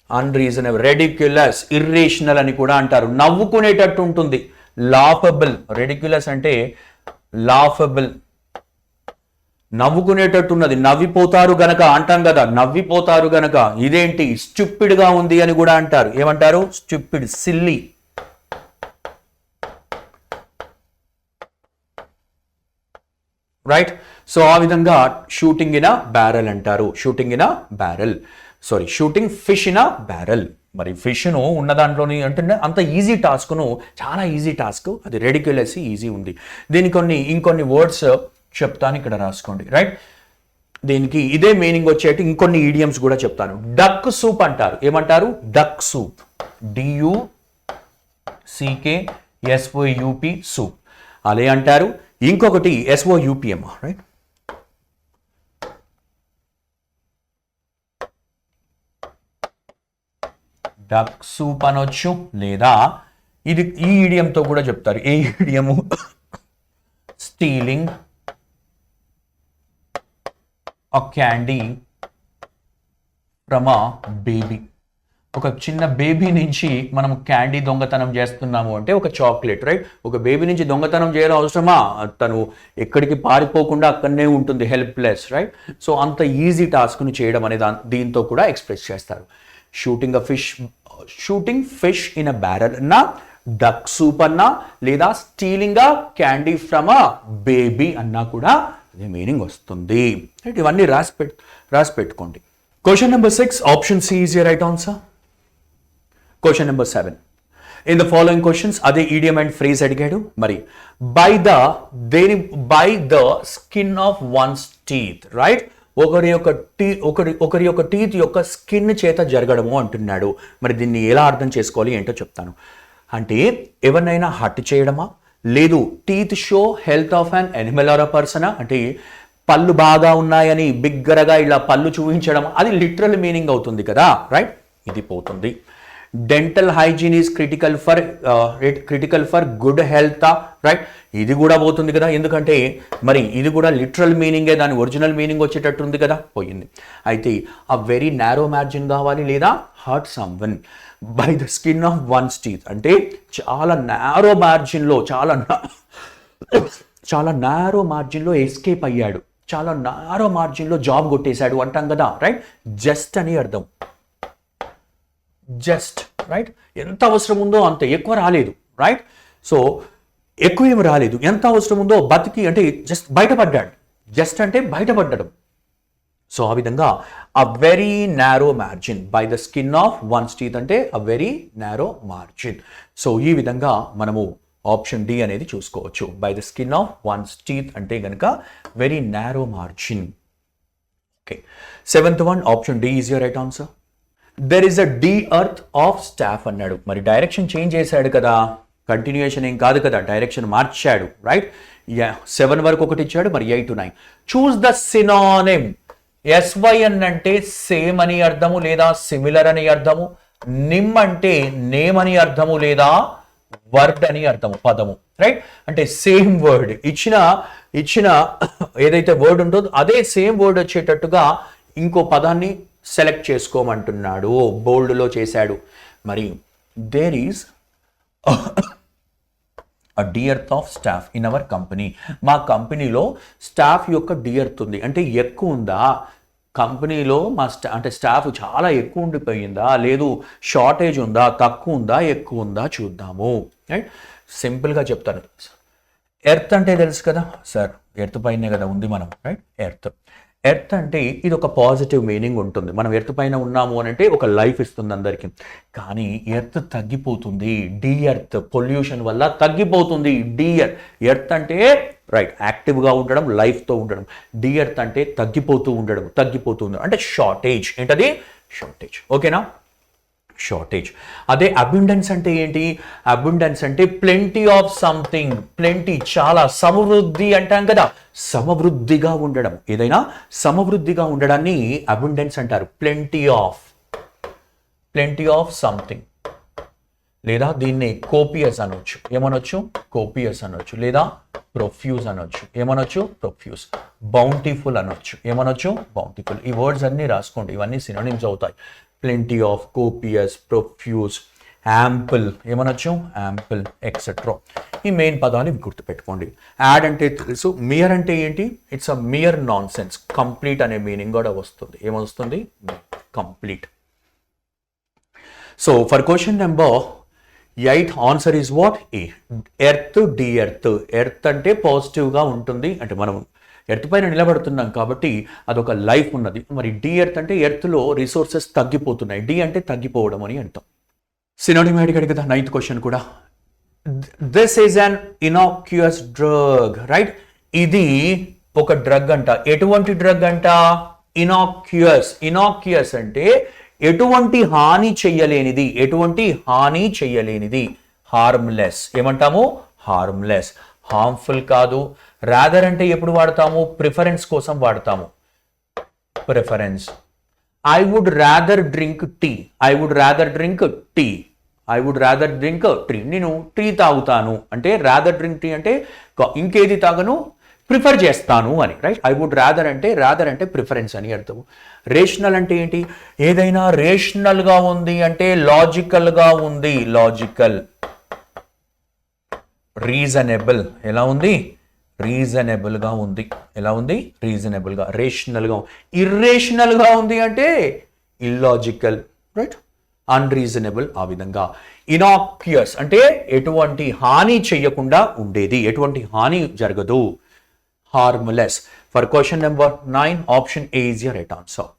Speaker 1: Unreasonable, ridiculous, irrational అని కూడా అంటారు. నవ్వుకునేటట్టు ఉంటుంది. లాఫబుల్, రెడిక్యులస్ అంటే లాఫబుల్, నవ్వుకునేటట్టున్నది, నవ్విపోతారు గనక అంటాం కదా, నవ్విపోతారు గనక. ఇదేంటి? స్టూపిడ్ గా ఉంది అని కూడా అంటారు. ఏమంటారు? Stupid, silly, right. సో ఆ విధంగా షూటింగ్ ఇన్ అ బ్యారెల్ అంటారు. Shooting fish in a barrel. మరి ఫిష్ను ఉన్న దాంట్లోని అంటే అంత ఈజీ టాస్క్ను, చాలా ఈజీ టాస్క్ అది, రెడిక్యులస్ ఈజీ ఉంది. దీని ఇంకొన్ని వర్డ్స్ చెప్తాను, ఇక్కడ రాసుకోండి, రైట్. దీనికి ఇదే మీనింగ్ వచ్చేటి ఇంకొన్ని ఈడియమ్స్ కూడా చెప్తాను. డక్ సూప్ అంటారు. ఏమంటారు? Duck soup. DUCKSOUP సూప్ అలే అంటారు. ఇంకొకటి SOUPM, రైట్? డక్ సూప్ అనొచ్చు, లేదా ఇది ఈ ఈడియంతో కూడా చెప్తారు. ఏ ఈడియము? Stealing a candy from a baby. ఒక చిన్న బేబీ నుంచి మనం క్యాండీ దొంగతనం చేస్తున్నాము అంటే, ఒక చాక్లెట్, రైట్? ఒక బేబీ నుంచి దొంగతనం చేయడం అవసరమా? తను ఎక్కడికి పారిపోకుండా అక్కడనే ఉంటుంది, హెల్ప్లెస్, రైట్? సో అంత ఈజీ టాస్క్ను చేయడం అనే దీంతో కూడా ఎక్స్ప్రెస్ చేస్తారు. Shooting fish in a barrel అన్నా, డక్ సూప్ అన్నా, లేదా stealing a candy from a baby అన్నా కూడా అదే మీనింగ్ వస్తుంది. ఇవన్నీ రాసి పెట్టుకోండి. Question number 6, option C is your right answer. Question number 7, in the following questions అదే ఈడియం అండ్ ఫ్రేజ్ అడిగాడు. మరి by the skin of one's teeth, right? ఒకరి యొక్క టీత్ యొక్క స్కిన్ చేత జరగడము అంటున్నాడు. మరి దీన్ని ఎలా అర్థం చేసుకోవాలి ఏంటో చెప్తాను. అంటే ఎవరినైనా హర్ట్ చేయడమా, లేదు teeth show health of an animal or a person, అంటే పళ్ళు బాగా ఉన్నాయని బిగ్గరగా ఇలా పళ్ళు చూపించడం, అది లిటరల్ మీనింగ్ అవుతుంది కదా, రైట్? ఇది పోతుంది. Dental hygiene is critical for good health, right? ఇది కూడా పోతుంది కదా, ఎందుకంటే మరి ఇది కూడా లిటరల్ మీనింగే, దాని ఒరిజినల్ మీనింగ్ వచ్చేటట్టు ఉంది కదా, పోయింది. అయితే ఆ వెరీ నారో మార్జిన్ కావాలి, లేదా hurt someone by the skin of one's teeth, అంటే చాలా నారో మార్జిన్లో ఎస్కేప్ అయ్యాడు, చాలా నారో మార్జిన్లో జాబ్ కొట్టేశాడు అంటాం కదా, రైట్? జస్ట్ అని అర్థం. Just, right? ఎంత అవసరం ఉందో అంత, ఎక్కువ రాలేదు, రైట్? సో ఎక్కువ ఏమి రాలేదు, ఎంత అవసరం ఉందో బతికి, అంటే జస్ట్ బయటపడ్డాడు. జస్ట్ అంటే బయటపడ్డడం. సో ఆ విధంగా a very narrow margin by the skin of one's teeth అంటే a very narrow margin. So ఈ విధంగా మనము ఆప్షన్ డి అనేది చూసుకోవచ్చు. By the skin of one's teeth అంటే కనుక very narrow margin. Okay, 7th one, option D is your right answer. There is a dearth of staff అన్నాడు. మరి direction change చేశాడు కదా, కంటిన్యూయేషన్ ఏం కాదు కదా, డైరెక్షన్ మార్చాడు, రైట్? 7 వరకు ఒకటి ఇచ్చాడు, మరి 8 to 9. Choose the synonym. SYN అంటే సేమ్ అని అర్థము, లేదా సిమిలర్ అని అర్థము. నిమ్ అంటే నేమ్ అని అర్థము, లేదా వర్డ్ అని అర్థము, పదము, రైట్? అంటే సేమ్ వర్డ్ ఇచ్చిన ఏదైతే వర్డ్ ఉంటుందో అదే సేమ్ వర్డ్ వచ్చేటట్టుగా ఇంకో పదాన్ని సెలెక్ట్ చేసుకోమంటున్నాడు, బోల్డ్లో చేశాడు. మరి there is a dearth of staff in our company. మా కంపెనీలో స్టాఫ్ యొక్క డియర్త్ ఉంది, అంటే ఎక్కువ ఉందా కంపెనీలో, మా అంటే స్టాఫ్ చాలా ఎక్కువ ఉండిపోయిందా, లేదు షార్టేజ్ ఉందా, తక్కువ ఉందా, ఎక్కువ ఉందా చూద్దాము, రైట్? సింపుల్గా చెప్తాను. ఎర్త్ అంటే తెలుసు కదా సార్, ఎర్త్ పైనే కదా ఉంది మనం, రైట్? ఎర్త్ అంటే ఇది ఒక పాజిటివ్ మీనింగ్ ఉంటుంది. మనం ఎర్త్ పైన ఉన్నాము అని అంటే ఒక లైఫ్ ఇస్తుంది అందరికీ. కానీ ఎర్త్ తగ్గిపోతుంది, డి ఎర్త్ పొల్యూషన్ వల్ల తగ్గిపోతుంది. ఎర్త్ అంటే రైట్ యాక్టివ్గా ఉండడం, లైఫ్తో ఉండడం. డి ఎర్త్ అంటే తగ్గిపోతూ ఉండడం అంటే షార్టేజ్. ఏంటది? షార్టేజ్. ఓకేనా? షార్టేజ్. అదే అబుండెన్స్ అంటే ఏంటి? అబుండెన్స్ అంటే ప్లెంటీ ఆఫ్ సంథింగ్, ప్లెంటీ చాలా, సమృద్ధి అంటాం కదా, సమృద్ధిగా ఉండడం. ఏదైనా సమృద్ధిగా ఉండడాన్ని అబుండెన్స్ అంటారు. ప్లెంటీ ఆఫ్ సంథింగ్, లేదా దీన్ని కోపియస్ అనొచ్చు. ఏమనొచ్చు? కోపియస్ అనొచ్చు, లేదా ప్రొఫ్యూజ్ అనొచ్చు. ఏమనొచ్చు? ప్రొఫ్యూజ్. బౌంటిఫుల్ అనొచ్చు. ఏమనొచ్చు? బౌంటిఫుల్. ఈ వర్డ్స్ అన్ని రాసుకోండి, ఇవన్నీ సినోనిమ్స్ అవుతాయి. Plenty of, copious, profuse, ample, ఏమనొచ్చు? Ample, etcetera. ఈ మెయిన్ పదాన్ని గుర్తుపెట్టుకోండి. యాడ్ అంటే తెలుసు. మియర్ అంటే ఏంటి? It's a mere nonsense. Complete అనే మీనింగ్ కూడా వస్తుంది. ఏమొస్తుంది? Complete. So for question number 8 answer is what? A. Earth, dearth. Earth అంటే పాజిటివ్గా ఉంటుంది, అంటే మనం ఎర్త్ పైన నిలబడుతున్నాం కాబట్టి అదొక లైఫ్ ఉన్నది. మరి డి ఎర్త్ అంటే ఎర్త్లో రిసోర్సెస్ తగ్గిపోతున్నాయి. డి అంటే తగ్గిపోవడం అని అర్థం. సినోనిమ్ అడిగాడు కదా 9th క్వశ్చన్ కూడా. This is an innocuous drug, right? ఇది ఒక డ్రగ్ అంట. ఎటువంటి డ్రగ్ అంట? ఇనాక్యుయస్. ఇనాక్యుయస్ అంటే ఎటువంటి హాని చెయ్యలేనిది, ఎటువంటి హాని చెయ్యలేనిది, హార్మ్లెస్. ఏమంటాము? హార్మ్లెస్. హార్మ్ఫుల్ కాదు. రాదర్ అంటే ఎప్పుడు వాడతాము? ప్రిఫరెన్స్ కోసం వాడతాము. Preference. I would rather drink tea. I would rather drink tea. I would rather drink tea. నేను టీ తాగుతాను అంటే రాదర్ డ్రింక్ టీ అంటే ఇంకేది తాగను, ప్రిఫర్ చేస్తాను అని, రైట్? ఐ వుడ్ రాదర్ అంటే ప్రిఫరెన్స్ అని అర్థం. రేషనల్ అంటే ఏంటి? ఏదైనా రేషనల్గా ఉంది అంటే లాజికల్గా ఉంది. లాజికల్. రీజనబుల్. ఎలా ఉంది? రీజనబుల్గా ఉంది. ఎలా ఉంది? రీజనబుల్గా. రేషనల్గా. ఇర్రేషనల్గా ఉంది అంటే ఇల్లాజికల్, రైట్? అన్రీజనబుల్. ఆ విధంగా. ఇనాక్యుయస్ అంటే ఎటువంటి హాని చెయ్యకుండా ఉండేది, ఎటువంటి హాని జరగదు. Harmless. For question number 9 option A is your right answer.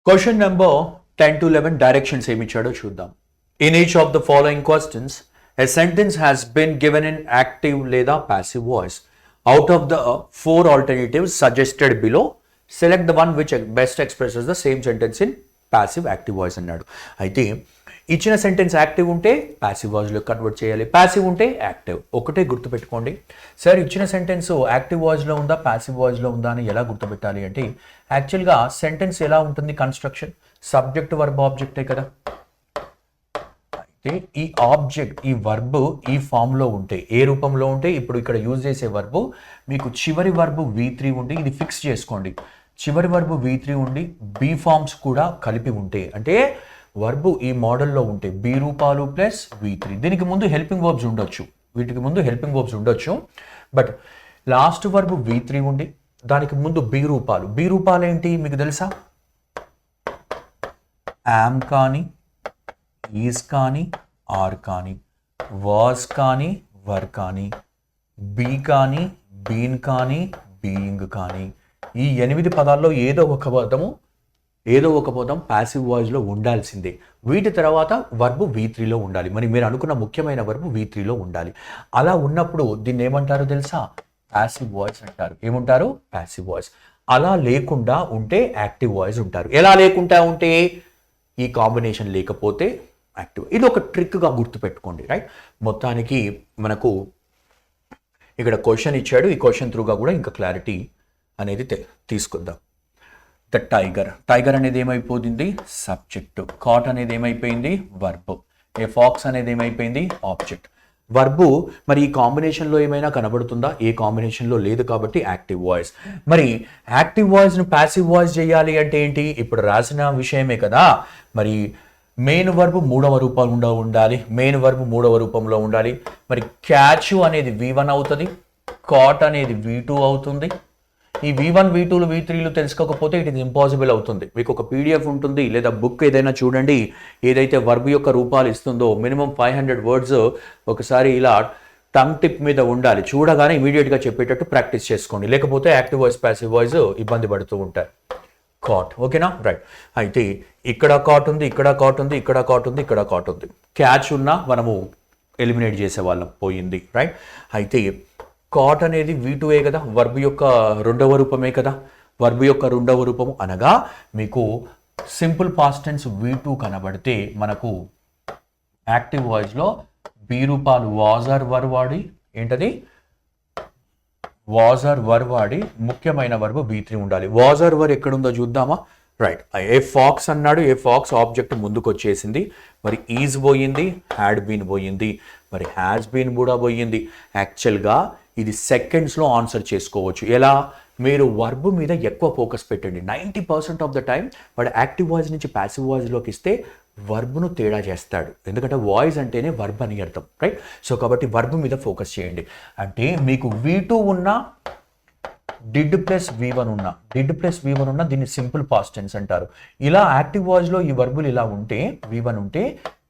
Speaker 1: Question number 10 to 11 directions ఏమి ఇచ్చాడో చూద్దాం. In each of the following questions a sentence has been given in active లేదా passive voice. Out of the 4 alternatives suggested below, select the one which best expresses the same sentence in passive active voice అన్నాడు. అయితే ఇచ్చిన sentence active ఉంటే passive వాయిస్లో convert చేయాలి, passive ఉంటే active. ఒకటే గుర్తుపెట్టుకోండి. సార్ ఇచ్చిన సెంటెన్స్ యాక్టివ్ వాయిస్లో ఉందా పాసివ్ వాయిస్లో ఉందా అని ఎలా గుర్తుపెట్టాలి అంటే, యాక్చువల్గా సెంటెన్స్ ఎలా ఉంటుంది కన్స్ట్రక్షన్? సబ్జెక్ట్ వర్బ్ ఆబ్జెక్టే కదా. అయితే ఈ ఆబ్జెక్ట్, ఈ వర్బ్ ఈ ఫామ్లో ఉంటే, ఏ రూపంలో ఉంటే, ఇప్పుడు ఇక్కడ యూజ్ చేసే వర్బ్ మీకు చివరి వర్బ్ V3 ఉండి, ఇది ఫిక్స్ చేసుకోండి, చివరి వర్బ్ V3 ఉండి బీ ఫామ్స్ కూడా కలిపి ఉంటే, అంటే వర్బు ఈ మోడల్లో ఉంటే బి రూపాలు ప్లస్ V3. దీనికి ముందు హెల్పింగ్ వర్బ్స్ ఉండొచ్చు, వీటికి ముందు హెల్పింగ్ వర్బ్స్ ఉండొచ్చు, బట్ లాస్ట్ వర్బ్ V3 ఉండి దానికి ముందు బి రూపాలు. బి రూపాలు ఏంటి మీకు తెలుసా? యామ్ కానీ, ఈజ్ కానీ, ఆర్ కానీ, వాజ్ కానీ, వర్ కానీ, బీ కానీ, బీన్ కానీ, బీయింగ్ కానీ, ఈ 8 పదాల్లో ఏదో ఒక పదం ప్యాసివ్ వాయిస్లో ఉండాల్సిందే. వీటి తర్వాత వర్బ్ V3లో ఉండాలి. మరి మీరు అనుకున్న ముఖ్యమైన వర్బ్ V3లో ఉండాలి. అలా ఉన్నప్పుడు దీన్ని ఏమంటారు తెలుసా? ప్యాసివ్ వాయిస్ అంటారు. ఏమంటారు? Passive voice. అలా లేకుండా ఉంటే యాక్టివ్ వాయిస్ ఉంటారు. ఎలా లేకుండా ఉంటే? ఈ కాంబినేషన్ లేకపోతే యాక్టివ్. ఇది ఒక ట్రిక్గా గుర్తుపెట్టుకోండి, రైట్? మొత్తానికి మనకు ఇక్కడ క్వశ్చన్ ఇచ్చాడు, ఈ క్వశ్చన్ త్రూగా కూడా ఇంకా క్లారిటీ అనేది తీసుకుందాం. ద టైగర్ అనేది ఏమైపోతుంది? సబ్జెక్టు. కాట్ అనేది ఏమైపోయింది? వర్బ్. ఏ ఫాక్స్ అనేది ఏమైపోయింది? ఆబ్జెక్ట్. వర్బు మరి ఈ కాంబినేషన్లో ఏమైనా కనబడుతుందా? ఏ కాంబినేషన్లో లేదు కాబట్టి యాక్టివ్ వాయిస్. మరి యాక్టివ్ వాయిస్ను ప్యాసివ్ వాయిస్ చేయాలి అంటే ఏంటి? ఇప్పుడు రాసిన విషయమే కదా. మరి మెయిన్ వర్బ్ 3వ రూపంలో ఉండాలి, మెయిన్ వర్బ్ 3వ రూపంలో ఉండాలి. మరి క్యాచ్ అనేది V1 అవుతుంది, కాట్ అనేది V2 అవుతుంది. ఈ V1, V2లు, V3లు తెలుసుకోకపోతే ఇట్ ఇస్ ఇంపాసిబుల్ అవుతుంది. మీకు ఒక PDF ఉంటుంది లేదా బుక్ ఏదైనా చూడండి, ఏదైతే వర్బ్ యొక్క రూపాలు ఇస్తుందో మినిమం 500 వర్డ్స్ ఒకసారి ఇలా టంగ్ టిప్ మీద ఉండాలి. చూడగానే ఇమీడియట్గా చెప్పేటట్టు ప్రాక్టీస్ చేసుకోండి, లేకపోతే యాక్టివ్ వాయిస్ ప్యాసివ్ వాయిస్ ఇబ్బంది పడుతూ ఉంటారు. కాట్. ఓకేనా? రైట్. అయితే ఇక్కడ కాట్ ఉంది, ఇక్కడ కాట్ ఉంది, ఇక్కడ కాట్ ఉంది, ఇక్కడ కాట్ ఉంది. క్యాచ్ ఉన్నా మనము ఎలిమినేట్ చేసేవాళ్ళం, పోయింది, రైట్? అయితే కాట్ అనేది V2ఏ కదా, వర్బ్ యొక్క 2వ రూపమే కదా. వర్బ్ యొక్క 2వ రూపము అనగా మీకు సింపుల్ పాస్ట్ టెన్స్ V2 కనబడితే మనకు యాక్టివ్ వాయిస్లో బి రూపాలు వాజ్ ఆర్ వర్ వాడి, ఏంటది? వాజ్ ఆర్ వర్ వాడి ముఖ్యమైన వర్బ్ V3 ఉండాలి. వాజ్ ఆర్ వర్ ఎక్కడుందో చూద్దామా? రైట్. ఏ ఫాక్స్ అన్నాడు, ఏ ఫాక్స్ ఆబ్జెక్ట్ ముందుకు వచ్చేసింది. మరి ఈజ్ పోయింది, హ్యాడ్ బీన్ పోయింది, మరి హ్యాస్ బీన్ కూడా పోయింది. యాక్చువల్గా ఇది సెకండ్స్లో ఆన్సర్ చేసుకోవచ్చు. ఎలా? మీరు వర్బ్ మీద ఎక్కువ ఫోకస్ పెట్టండి. 90% ఆఫ్ ద టైం వాడు యాక్టివ్ వాయిస్ నుంచి ప్యాసివ్ వాయిస్లోకి ఇస్తే వర్బ్ను తేడా చేస్తాడు. ఎందుకంటే వాయిస్ అంటేనే వర్బ్ అని అర్థం, రైట్? సో కాబట్టి వర్బ్ మీద ఫోకస్ చేయండి. అంటే మీకు V2 ఉన్న, డిడ్ ప్లస్ V1 ఉన్న, డిడ్ ప్లస్ V1 ఉన్న దీన్ని సింపుల్ పాస్ట్ టెన్స్ అంటారు. ఇలా యాక్టివ్ వాయిస్లో ఈ వర్బులు ఇలా ఉంటే, V1 ఉంటే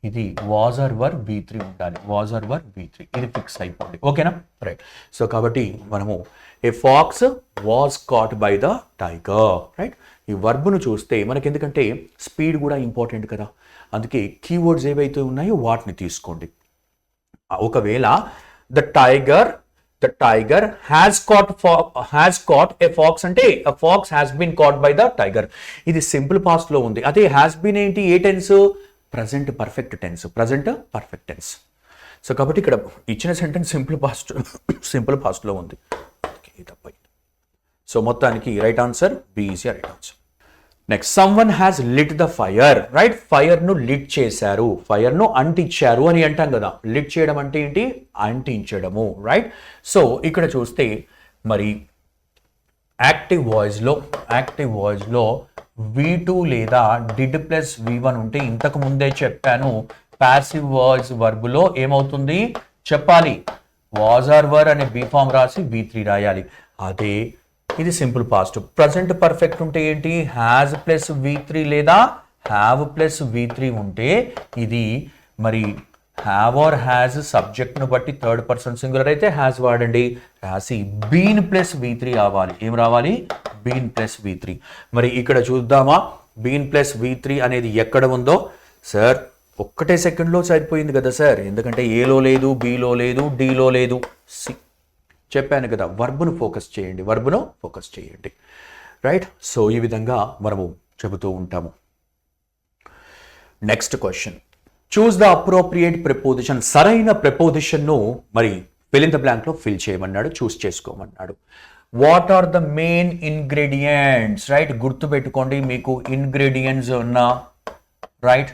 Speaker 1: ఇది వాజ్ ఆర్ వర్ V3 ఉండాలి. వాజ్ ఆర్ వర్ V3 ఇది ఫిక్స్ అయిపోండి. ఓకేనా? రైట్. సో కాబట్టి మనము a fox was caught by the tiger, right? ఈ వర్బ్ను చూస్తే మనకి, ఎందుకంటే స్పీడ్ కూడా ఇంపార్టెంట్ కదా, అందుకే కీవర్డ్స్ ఏవైతే ఉన్నాయో వాటిని తీసుకోండి. ఒకవేళ the tiger the tiger has caught a fox అంటే a fox has been caught by the tiger. ఇది సింపుల్ పాస్ట్ లో ఉంది. అదే has been ఏంటి? ఏ tense? Present perfect tense. Present perfect tense. So కాబట్టి ఇక్కడ ఇచ్చిన సెంటెన్స్ సింపుల్ పాస్ట్ లో ఉంది. సో మొత్తానికి right answer B is right answer. Next, someone has lit the fire, right? Fire ను లిట్ చేశారు, ఫైర్ ను అంటించారు అని అంటాం కదా. లిట్ చేయడం అంటే ఏంటి? అంటించడము, రైట్? సో ఇక్కడ చూస్తే మరి యాక్టివ్ వాయిస్ లో V2 లేదా డిడ్ ప్లస్ V1 ఉంటే ఇంతకు ముందే చెప్పాను, ప్యాసివ్ వాయిస్ వర్బులో ఏమవుతుంది చెప్పాలి, వాజ్ ఆర్ వర్ అనే బి ఫామ్ రాసి V3 రాయాలి. అదే ఇది సింపుల్ పాస్ట్. ప్రజెంట్ పర్ఫెక్ట్ ఉంటే ఏంటి? హ్యాజ్ ప్లస్ V3 లేదా హ్యావ్ ప్లస్ V3 ఉంటే ఇది మరి హ్యావ్ ఆర్ హ్యాజ్ సబ్జెక్ట్ను బట్టి థర్డ్ పర్సన్ సింగులర్ అయితే హ్యాజ్ వాడండి, రాసి బీన్ ప్లస్ V3 రావాలి. ఏం రావాలి? Been plus V3. మరి ఇక్కడ చూద్దామా బీన్ ప్లస్ V3 అనేది ఎక్కడ ఉందో? సార్ ఒక్కటే సెకండ్లో సరిపోయింది కదా సార్, ఎందుకంటే ఏలో లేదు, బీలో లేదు, డీలో లేదు. చెప్పాను కదా, వర్బును ఫోకస్ చేయండి, రైట్? సో ఈ విధంగా మనము చెబుతూ ఉంటాము. Next question, choose the appropriate preposition. సరైన ప్రిపోజిషన్ను మరి ఫిల్ ఇన్ ద బ్లాంక్లో ఫిల్ చేయమన్నాడు, చూస్ చేసుకోమన్నాడు. What are the main ingredients, right? గుర్తుపెట్టుకోండి, మీకు ఇంగ్రీడియంట్స్ ఉన్న రైట్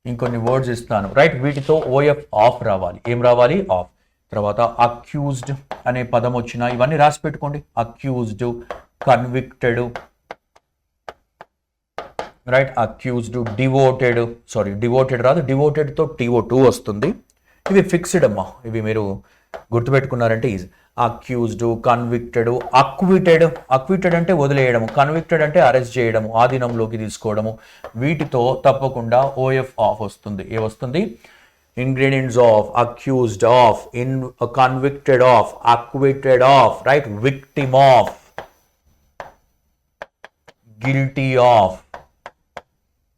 Speaker 1: ఇంకొన్ని వర్డ్స్ ఇస్తాను, రైట్? వీటితో ఓఎఫ్ ఆఫ్ రావాలి. ఏం రావాలి? ఆఫ్. తర్వాత అక్యూజ్డ్ అనే పదం వచ్చిన ఇవన్నీ రాసి పెట్టుకోండి. Accused, convicted, right? Accused, devoted రాదు, డివోటెడ్ తో TO2 వస్తుంది. ఇవి ఫిక్స్డ్ అమ్మా, ఇవి మీరు గుర్తుపెట్టుకున్నారంటే ఈజీ. అక్యూజ్డ్, కన్విక్టెడ్, అక్విటెడ్ అంటే వదిలేయడము, కన్విక్టెడ్ అంటే అరెస్ట్ చేయడము, ఆధీనంలోకి తీసుకోవడము. వీటితో తప్పకుండా ఓఎఫ్ ఆఫ్ వస్తుంది. ఏ వస్తుంది? Ingredients of, accused of, convicted of, acquitted of, right? Victim of, guilty of,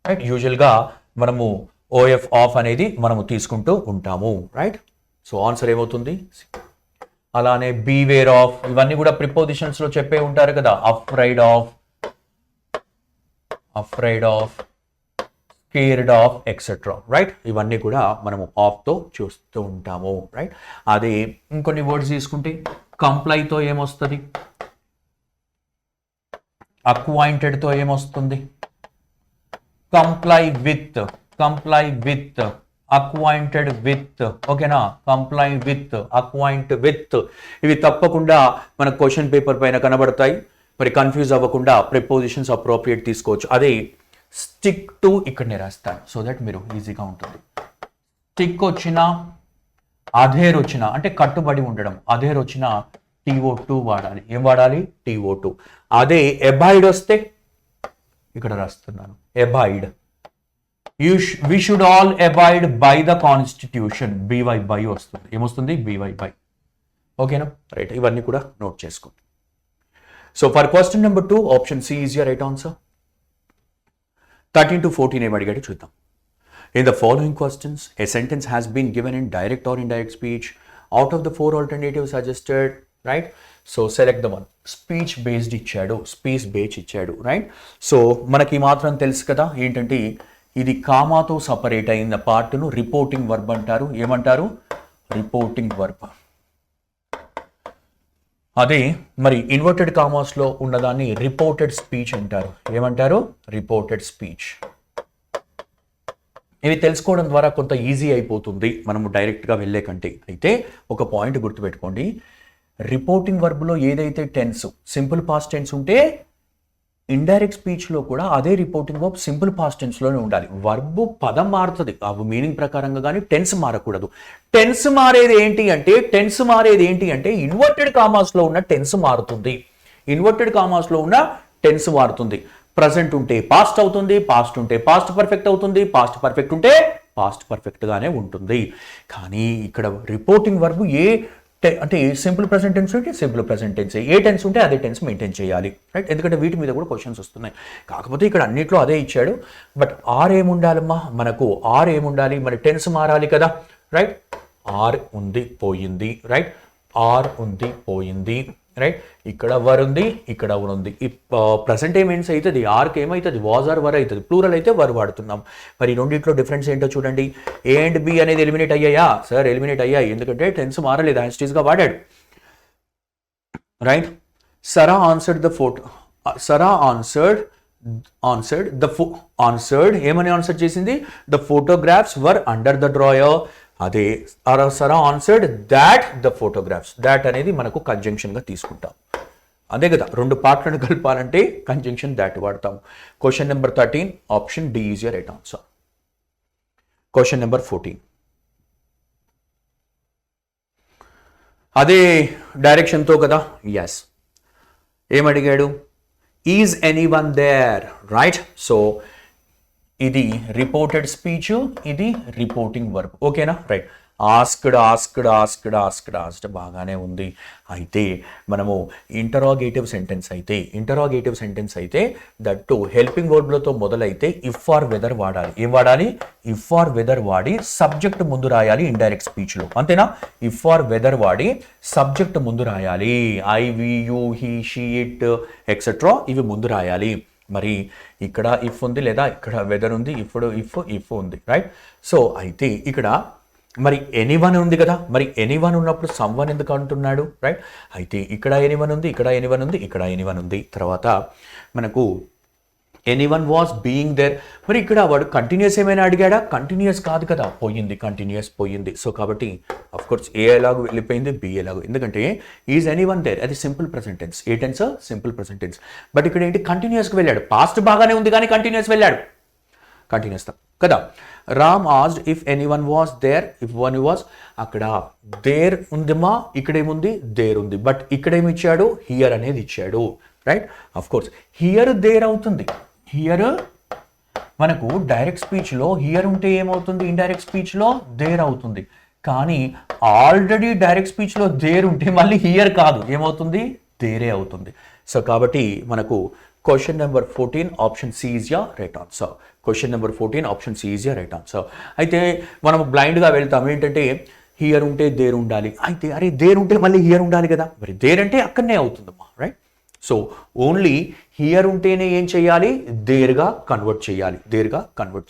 Speaker 1: right? యూజువల్గా మనము ఓఎఫ్ ఆఫ్ అనేది మనము తీసుకుంటూ ఉంటాము, రైట్? సో ఆన్సర్ ఏమవుతుంది? అలానే బీవేర్ ఆఫ్, ఇవన్నీ కూడా ప్రిపోజిషన్స్ లో చెప్పే ఉంటారు కదా. Afraid of, scared of, etcetera, right? ఇవన్నీ కూడా మనము ఆఫ్ తో చూస్తూ ఉంటాము, రైట్? అదే ఇంకొన్ని వర్డ్స్ తీసుకుంటే కంప్లైతో ఏమొస్తుంది? అక్వైంటెడ్ తో ఏమొస్తుంది? కంప్లై విత్, అక్వైంటెడ్ విత్, ఓకేనా? కంప్లై విత్, అక్వైంట్ విత్, ఇవి తప్పకుండా మన క్వశ్చన్ పేపర్ పైన కనబడతాయి. మరి కన్ఫ్యూజ్ అవ్వకుండా ప్రిపోజిషన్స్ అప్రోప్రియేట్ తీసుకోవచ్చు. అదే స్టిక్ టు ఇక్కడనే రాస్తాను, సో దట్ మీరు ఈజీగా ఉంటుంది. స్టిక్ వచ్చినా, అధేర్ వచ్చినా అంటే కట్టుబడి ఉండడం, అధేర్ వచ్చినా TO2 వాడాలి. ఏం వాడాలి? TO2. అదే అబాయిడ్ వస్తే ఇక్కడ రాస్తున్నాను, avoid. We should all abide by the constitution. BY వస్తుంది. ఏమొస్తుంది? BY. ఓకేనా? రైట్, ఇవన్నీ కూడా నోట్ చేసుకోండి. So for question number 2 option C is your right answer. 13 to 14 ఏం అడిగాడు చూద్దాం. In the following questions, a sentence has been given in direct or indirect speech. Out of the 4 alternatives suggested, right? So select the one. Speech based ఇచ్చాడు, right? So మనకి మాత్రం తెలుసు కదా ఏంటంటే ఇది కామాతో సపరేట్ అయిన పార్ట్ను రిపోర్టింగ్ వర్బ్ అంటారు. ఏమంటారు? Reporting verb. అదే మరి ఇన్వర్టెడ్ కామాస్ లో ఉన్నదాన్ని రిపోర్టెడ్ స్పీచ్ అంటారు. ఏమంటారు? Reported speech. ఇవి తెలుసుకోవడం ద్వారా కొంత ఈజీ అయిపోతుంది మనము డైరెక్ట్గా వెళ్ళే కంటే. అయితే ఒక పాయింట్ గుర్తుపెట్టుకోండి, రిపోర్టింగ్ వర్బ్లో ఏదైతే టెన్స్ సింపుల్ పాస్ట్ టెన్స్ ఉంటే ఇండైరెక్ట్ స్పీచ్లో కూడా అదే రిపోర్టింగ్ వర్బ్ సింపుల్ పాస్ట్ టెన్స్లోనే ఉండాలి. వర్బ్ పదం మారుతుంది ఆ మీనింగ్ ప్రకారంగా, కానీ టెన్స్ మారకూడదు. టెన్స్ మారేది ఏంటి అంటే ఇన్వర్టెడ్ కామాస్లో ఉన్న టెన్స్ మారుతుంది. ప్రజెంట్ ఉంటే పాస్ట్ అవుతుంది, పాస్ట్ ఉంటే పాస్ట్ పర్ఫెక్ట్ అవుతుంది, పాస్ట్ పర్ఫెక్ట్ ఉంటే పాస్ట్ పర్ఫెక్ట్గానే ఉంటుంది. కానీ ఇక్కడ రిపోర్టింగ్ వర్బ్ అంటే సింపుల్ ప్రెజెంట్ టెన్స్ ఉంటే సింపుల్ ప్రెజెంట్ టెన్స్, ఏ టెన్స్ ఉంటే అదే టెన్స్ మెయింటైన్ చేయాలి, రైట్? ఎందుకంటే వీటి మీద కూడా క్వశ్చన్స్ వస్తున్నాయి. కాకపోతే ఇక్కడ అన్నిట్లో అదే ఇచ్చాడు. బట్ ఆర్ ఏముండాలమ్మా మనకు? ఆర్ ఏముండాలి? మరి టెన్స్ మారాలి కదా, రైట్? ఆర్ ఉంది పోయింది, రైట్, ఆర్ ఉంది పోయింది, రైట్, ఇక్కడ వర్ ఉంది, ఇక్కడ ఉంది. ఈ ప్రజెంట్ ఏమేన్స్ అవుతుంది, ఆర్కి ఏమవుతుంది, వాజ్ ఆర్ వర్ అవుతుంది, ప్లూరల్ అయితే వర్ వాడుతున్నాం. మరి రెండింటిలో డిఫరెన్స్ ఏంటో చూడండి. ఏ అండ్ బి అనేది ఎలిమినేట్ అయ్యాయా సార్? ఎలిమినేట్ అయ్యాయి, ఎందుకంటే టెన్స్ మారలేదు, యాస్టీస్గా వాడాడు, right. Sara answered the photo, Sara answered ఏమని ఆన్సర్ చేసింది, the photographs were under the drawer. అదే Sara answered that the photographs, that అనేది మనకు కంజంక్షన్గా తీసుకుంటాం, అదే కదా. రెండు పార్ట్లను కలపాలంటే కంజంక్షన్ దాట్ వాడతాం. Question number 13 option D is your right answer. Question number 14 అదే డైరెక్షన్తో కదా, yes. ఏమడిగాడు, is anyone there, right. So ఇది రిపోర్టెడ్ స్పీచ్, ఇది రిపోర్టింగ్ వర్బ్, ఓకేనా, రైట్. ఆస్క్డ్ బాగానే ఉంది. అయితే మనము ఇంటరాగేటివ్ సెంటెన్స్ అయితే దట్ టు హెల్పింగ్ వర్బ్లతో మొదలైతే ఇఫ్ ఆర్ వెదర్ వాడాలి. ఏం వాడాలి, ఇఫ్ ఆర్ వెదర్ వాడి సబ్జెక్ట్ ముందు రాయాలి ఇండైరెక్ట్ స్పీచ్లో, అంతేనా. ఇఫ్ ఆర్ వెదర్ వాడి సబ్జెక్ట్ ముందు రాయాలి, I, we, you, he, she, it etcetera ఇవి ముందు రాయాలి. మరి ఇక్కడ ఇఫ్ ఉంది లేదా ఇక్కడ వెదర్ ఉంది, ఇఫ్ ఉంది, రైట్. సో అయితే ఇక్కడ మరి ఎనీవన్ ఉంది కదా, మరి ఎనీవన్ ఉన్నప్పుడు సమ్వన్ ఎందుకు అంటున్నాడు, రైట్. అయితే ఇక్కడ ఎనీవన్ ఉంది, ఇక్కడ ఎనీవన్ ఉంది, ఇక్కడ ఎనీవన్ ఉంది. తర్వాత మనకు ఎనీవన్ వాస్ బీయింగ్ దేర్. మరి ఇక్కడ వాడు కంటిన్యూస్ ఏమైనా అడిగాడా, కంటిన్యూస్ కాదు కదా, పోయింది, కంటిన్యూస్ పోయింది. సో కాబట్టి అఫ్ కోర్స్ ఏ ఎలాగో వెళ్ళిపోయింది, బి ఎలాగో, ఎందుకంటే ఈజ్ ఎనీవన్ దేర్ అది సింపుల్ ప్రెజెంట్ టెన్స్, ఏ tense, simple present tense. But ఇక్కడ ఏంటి, కంటిన్యూస్కి వెళ్ళాడు, పాస్ట్ బాగానే ఉంది కానీ కంటిన్యూస్ వెళ్ళాడు, కంటిన్యూస్ కదా. Ram asked if anyone was there, if one was, అక్కడ దేర్ ఉందిమా, ఇక్కడేముంది, దేర్ ఉంది, బట్ ఇక్కడేమి ఇచ్చాడు, హియర్ అనేది ఇచ్చాడు, రైట్. అఫ్ కోర్స్ హియర్ దేర్ అవుతుంది, హియర్ మనకు డైరెక్ట్ స్పీచ్లో హియర్ ఉంటే ఏమవుతుంది, ఇండైరెక్ట్ స్పీచ్లో దేర్ అవుతుంది. కానీ ఆల్రెడీ డైరెక్ట్ స్పీచ్లో దేర్ ఉంటే మళ్ళీ హియర్ కాదు, ఏమవుతుంది, దేరే అవుతుంది. సో కాబట్టి మనకు question number 14 option C is your right answer. Question number 14 option C is your right answer. అయితే మనం బ్లైండ్గా వెళ్తాం, ఏంటంటే హియర్ ఉంటే దేర్ ఉండాలి, అయితే అరే దేర్ ఉంటే మళ్ళీ హియర్ ఉండాలి కదా, మరి దేర్ అంటే అక్కడనే అవుతుందమ్మా, రైట్. సో ఓన్లీ హియర్ ఉంటేనే ఏం చేయాలి, దేర్గా కన్వర్ట్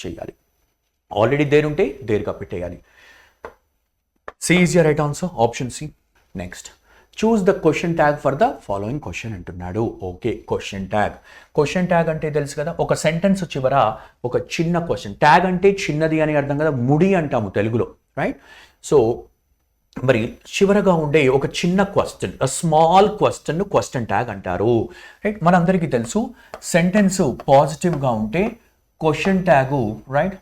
Speaker 1: చేయాలి, ఆల్రెడీ దేర్ ఉంటే దేర్గా పెట్టేయాలి. C is your right answer, option C. Next, choose the question tag for the following question అంటున్నాడు. ఓకే, క్వశ్చన్ ట్యాగ్ అంటే తెలుసు కదా, ఒక సెంటెన్స్ చివర ఒక చిన్న క్వశ్చన్, ట్యాగ్ అంటే చిన్నది అని అర్థం కదా, ముడి అంటాము తెలుగులో, రైట్. సో మరి చివరగా ఉండే ఒక చిన్న question, small question question tag అంటారు, రైట్. మనందరికీ తెలుసు సెంటెన్స్ పాజిటివ్గా ఉంటే క్వశ్చన్ ట్యాగు, రైట్,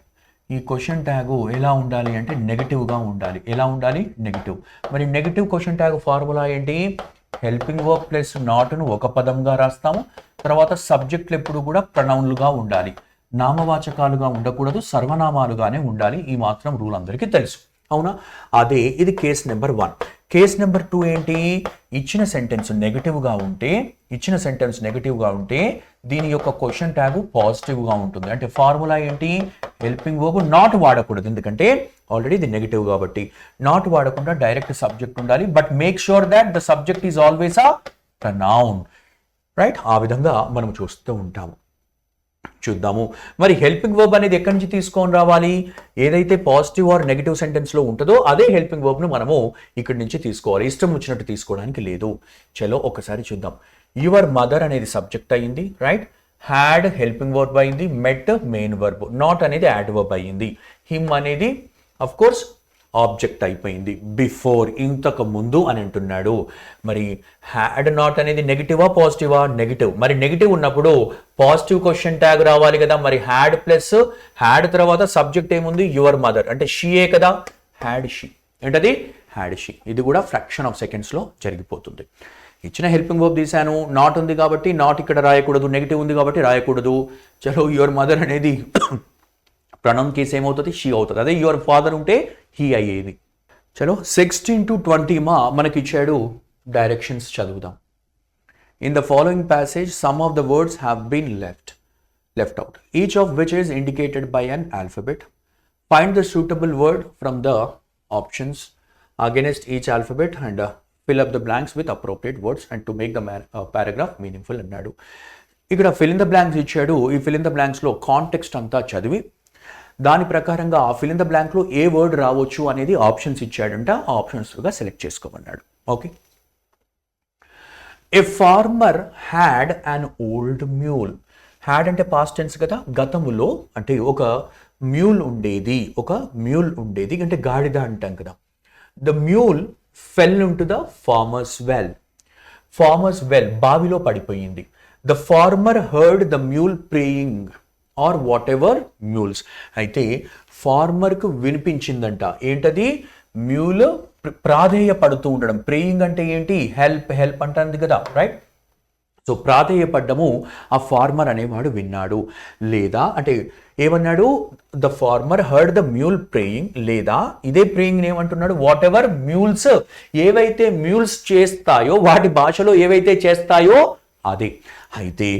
Speaker 1: ఈ క్వశ్చన్ ట్యాగు ఎలా ఉండాలి అంటే నెగిటివ్గా ఉండాలి. ఎలా ఉండాలి, నెగిటివ్. మరి నెగిటివ్ క్వశ్చన్ ట్యాగ్ ఫార్ములా ఏంటి, హెల్పింగ్ వర్బ్ ప్లస్ నాట్ను ఒక పదంగా రాస్తాము, తర్వాత సబ్జెక్టులు ఎప్పుడు కూడా ప్రొనౌన్లుగా ఉండాలి, నామవాచకాలుగా ఉండకూడదు, సర్వనామాలుగానే ఉండాలి. ఈ మాత్రం రూల్ అందరికీ తెలుసు, అవునా. అదే ఇది కేస్ నెంబర్ 1. కేస్ నెంబర్ 2 ఏంటి, ఇచ్చిన సెంటెన్స్ నెగిటివ్గా ఉంటే దీని యొక్క క్వశ్చన్ ట్యాగ్ పాజిటివ్గా ఉంటుంది. అంటే ఫార్ములా ఏంటి, హెల్పింగ్ వర్బ్ నాట్ వాడకూడదు, ఎందుకంటే ఆల్రెడీ ఇది నెగిటివ్ కాబట్టి. నాట్ వాడకుండా డైరెక్ట్ సబ్జెక్ట్ ఉండాలి, but make sure that the subject is always a pronoun, right. ఆ విధంగా మనం చూస్తూ ఉంటాము. చూద్దాము మరి హెల్పింగ్ వర్బ్ అనేది ఎక్కడి నుంచి తీసుకొని రావాలి, ఏదైతే పాజిటివ్ ఆర్ నెగిటివ్ సెంటెన్స్లో ఉంటుందో అదే హెల్పింగ్ వర్బ్ను మనము ఇక్కడి నుంచి తీసుకోవాలి, ఇష్టం వచ్చినట్టు తీసుకోవడానికి లేదు. చలో ఒకసారి చూద్దాం. యువర్ మదర్ అనేది సబ్జెక్ట్ అయ్యింది, రైట్. హ్యాడ్ హెల్పింగ్ వర్బ్ అయింది, మెట్ మెయిన్ వర్బ్, నాట్ అనేది యాడ్ వర్బ్ అయ్యింది, హిమ్ అనేది అఫ్ కోర్స్ ఆబ్జెక్ట్ అయిపోయింది, బిఫోర్ ఇంతకు ముందు అని అంటున్నాడు. మరి హ్యాడ్ నాట్ అనేది నెగిటివా పాజిటివా, నెగిటివ్. మరి నెగిటివ్ ఉన్నప్పుడు పాజిటివ్ క్వశ్చన్ ట్యాగ్ రావాలి కదా, మరి హ్యాడ్ ప్లస్ హ్యాడ్ తర్వాత సబ్జెక్ట్ ఏముంది, యువర్ మదర్ అంటే షీయే కదా, హ్యాడ్ షీ, ఏంటది హ్యాడ్ షీ. ఇది కూడా ఫ్రాక్షన్ ఆఫ్ సెకండ్స్లో జరిగిపోతుంది. ఇచ్చిన హెల్పింగ్ వర్బ్ తీశాను, నాట్ ఉంది కాబట్టి నాట్ ఇక్కడ రాయకూడదు, నెగిటివ్ ఉంది కాబట్టి రాయకూడదు. చలో యువర్ మదర్ అనేది ప్రొనౌన్ కేసు ఏమవుతుంది, షీ అవుతుంది. అదే యువర్ ఫాదర్ ఉంటే హీ అయ్యేది. చలో 16 to 20 మనకి ఇచ్చాడు, డైరెక్షన్స్ చదువుదాం. In the following passage some of the words have been left out, each of which is indicated by an alphabet. Find the suitable word from the options against each alphabet and fill up the blanks with appropriate words and to make the paragraph meaningful అన్నాడు. ఇక్కడ fill in the blanks ఇచ్చాడు. ఈ fill in the blanks లో context అంతా చదివి దాని ప్రకారంగా ఆ fill in the blank లో ఏ వర్డ్ రావచ్చు అనేది ఆప్షన్స్ ఇచ్చాడంట. ఆ ఆప్షన్స్గా సెలెక్ట్ చేసుకోమన్నాడు. Okay. A farmer had an old mule. Had అంటే past tense కదా, గతములో అంటే ఒక మ్యూల్ ఉండేది అంటే గాడిద అంటాం కదా. The mule fell into the farmer's well. బావిలో పడిపోయింది. The farmer heard the mule praying or whatever mules. అయితే ఫార్మర్కు వినిపించిందంట. ఏంటది? మ్యూల్ ప్రాధేయపడుతూ ఉండడం. ప్రేయింగ్ అంటే ఏంటి? హెల్ప్ అంటుంది కదా, రైట్? సో ప్రాధేయపడ్డము ఆ ఫార్మర్ అనేవాడు విన్నాడు. లేదా అంటే ఏమన్నాడు? The farmer heard the mule praying, లేదా ఇదే ప్రేయింగ్ ఏమంటున్నాడు? వాట్ ఎవర్ మ్యూల్స్, ఏవైతే మ్యూల్స్ చేస్తాయో వాటి భాషలో ఏవైతే చేస్తాయో అదే. అయితే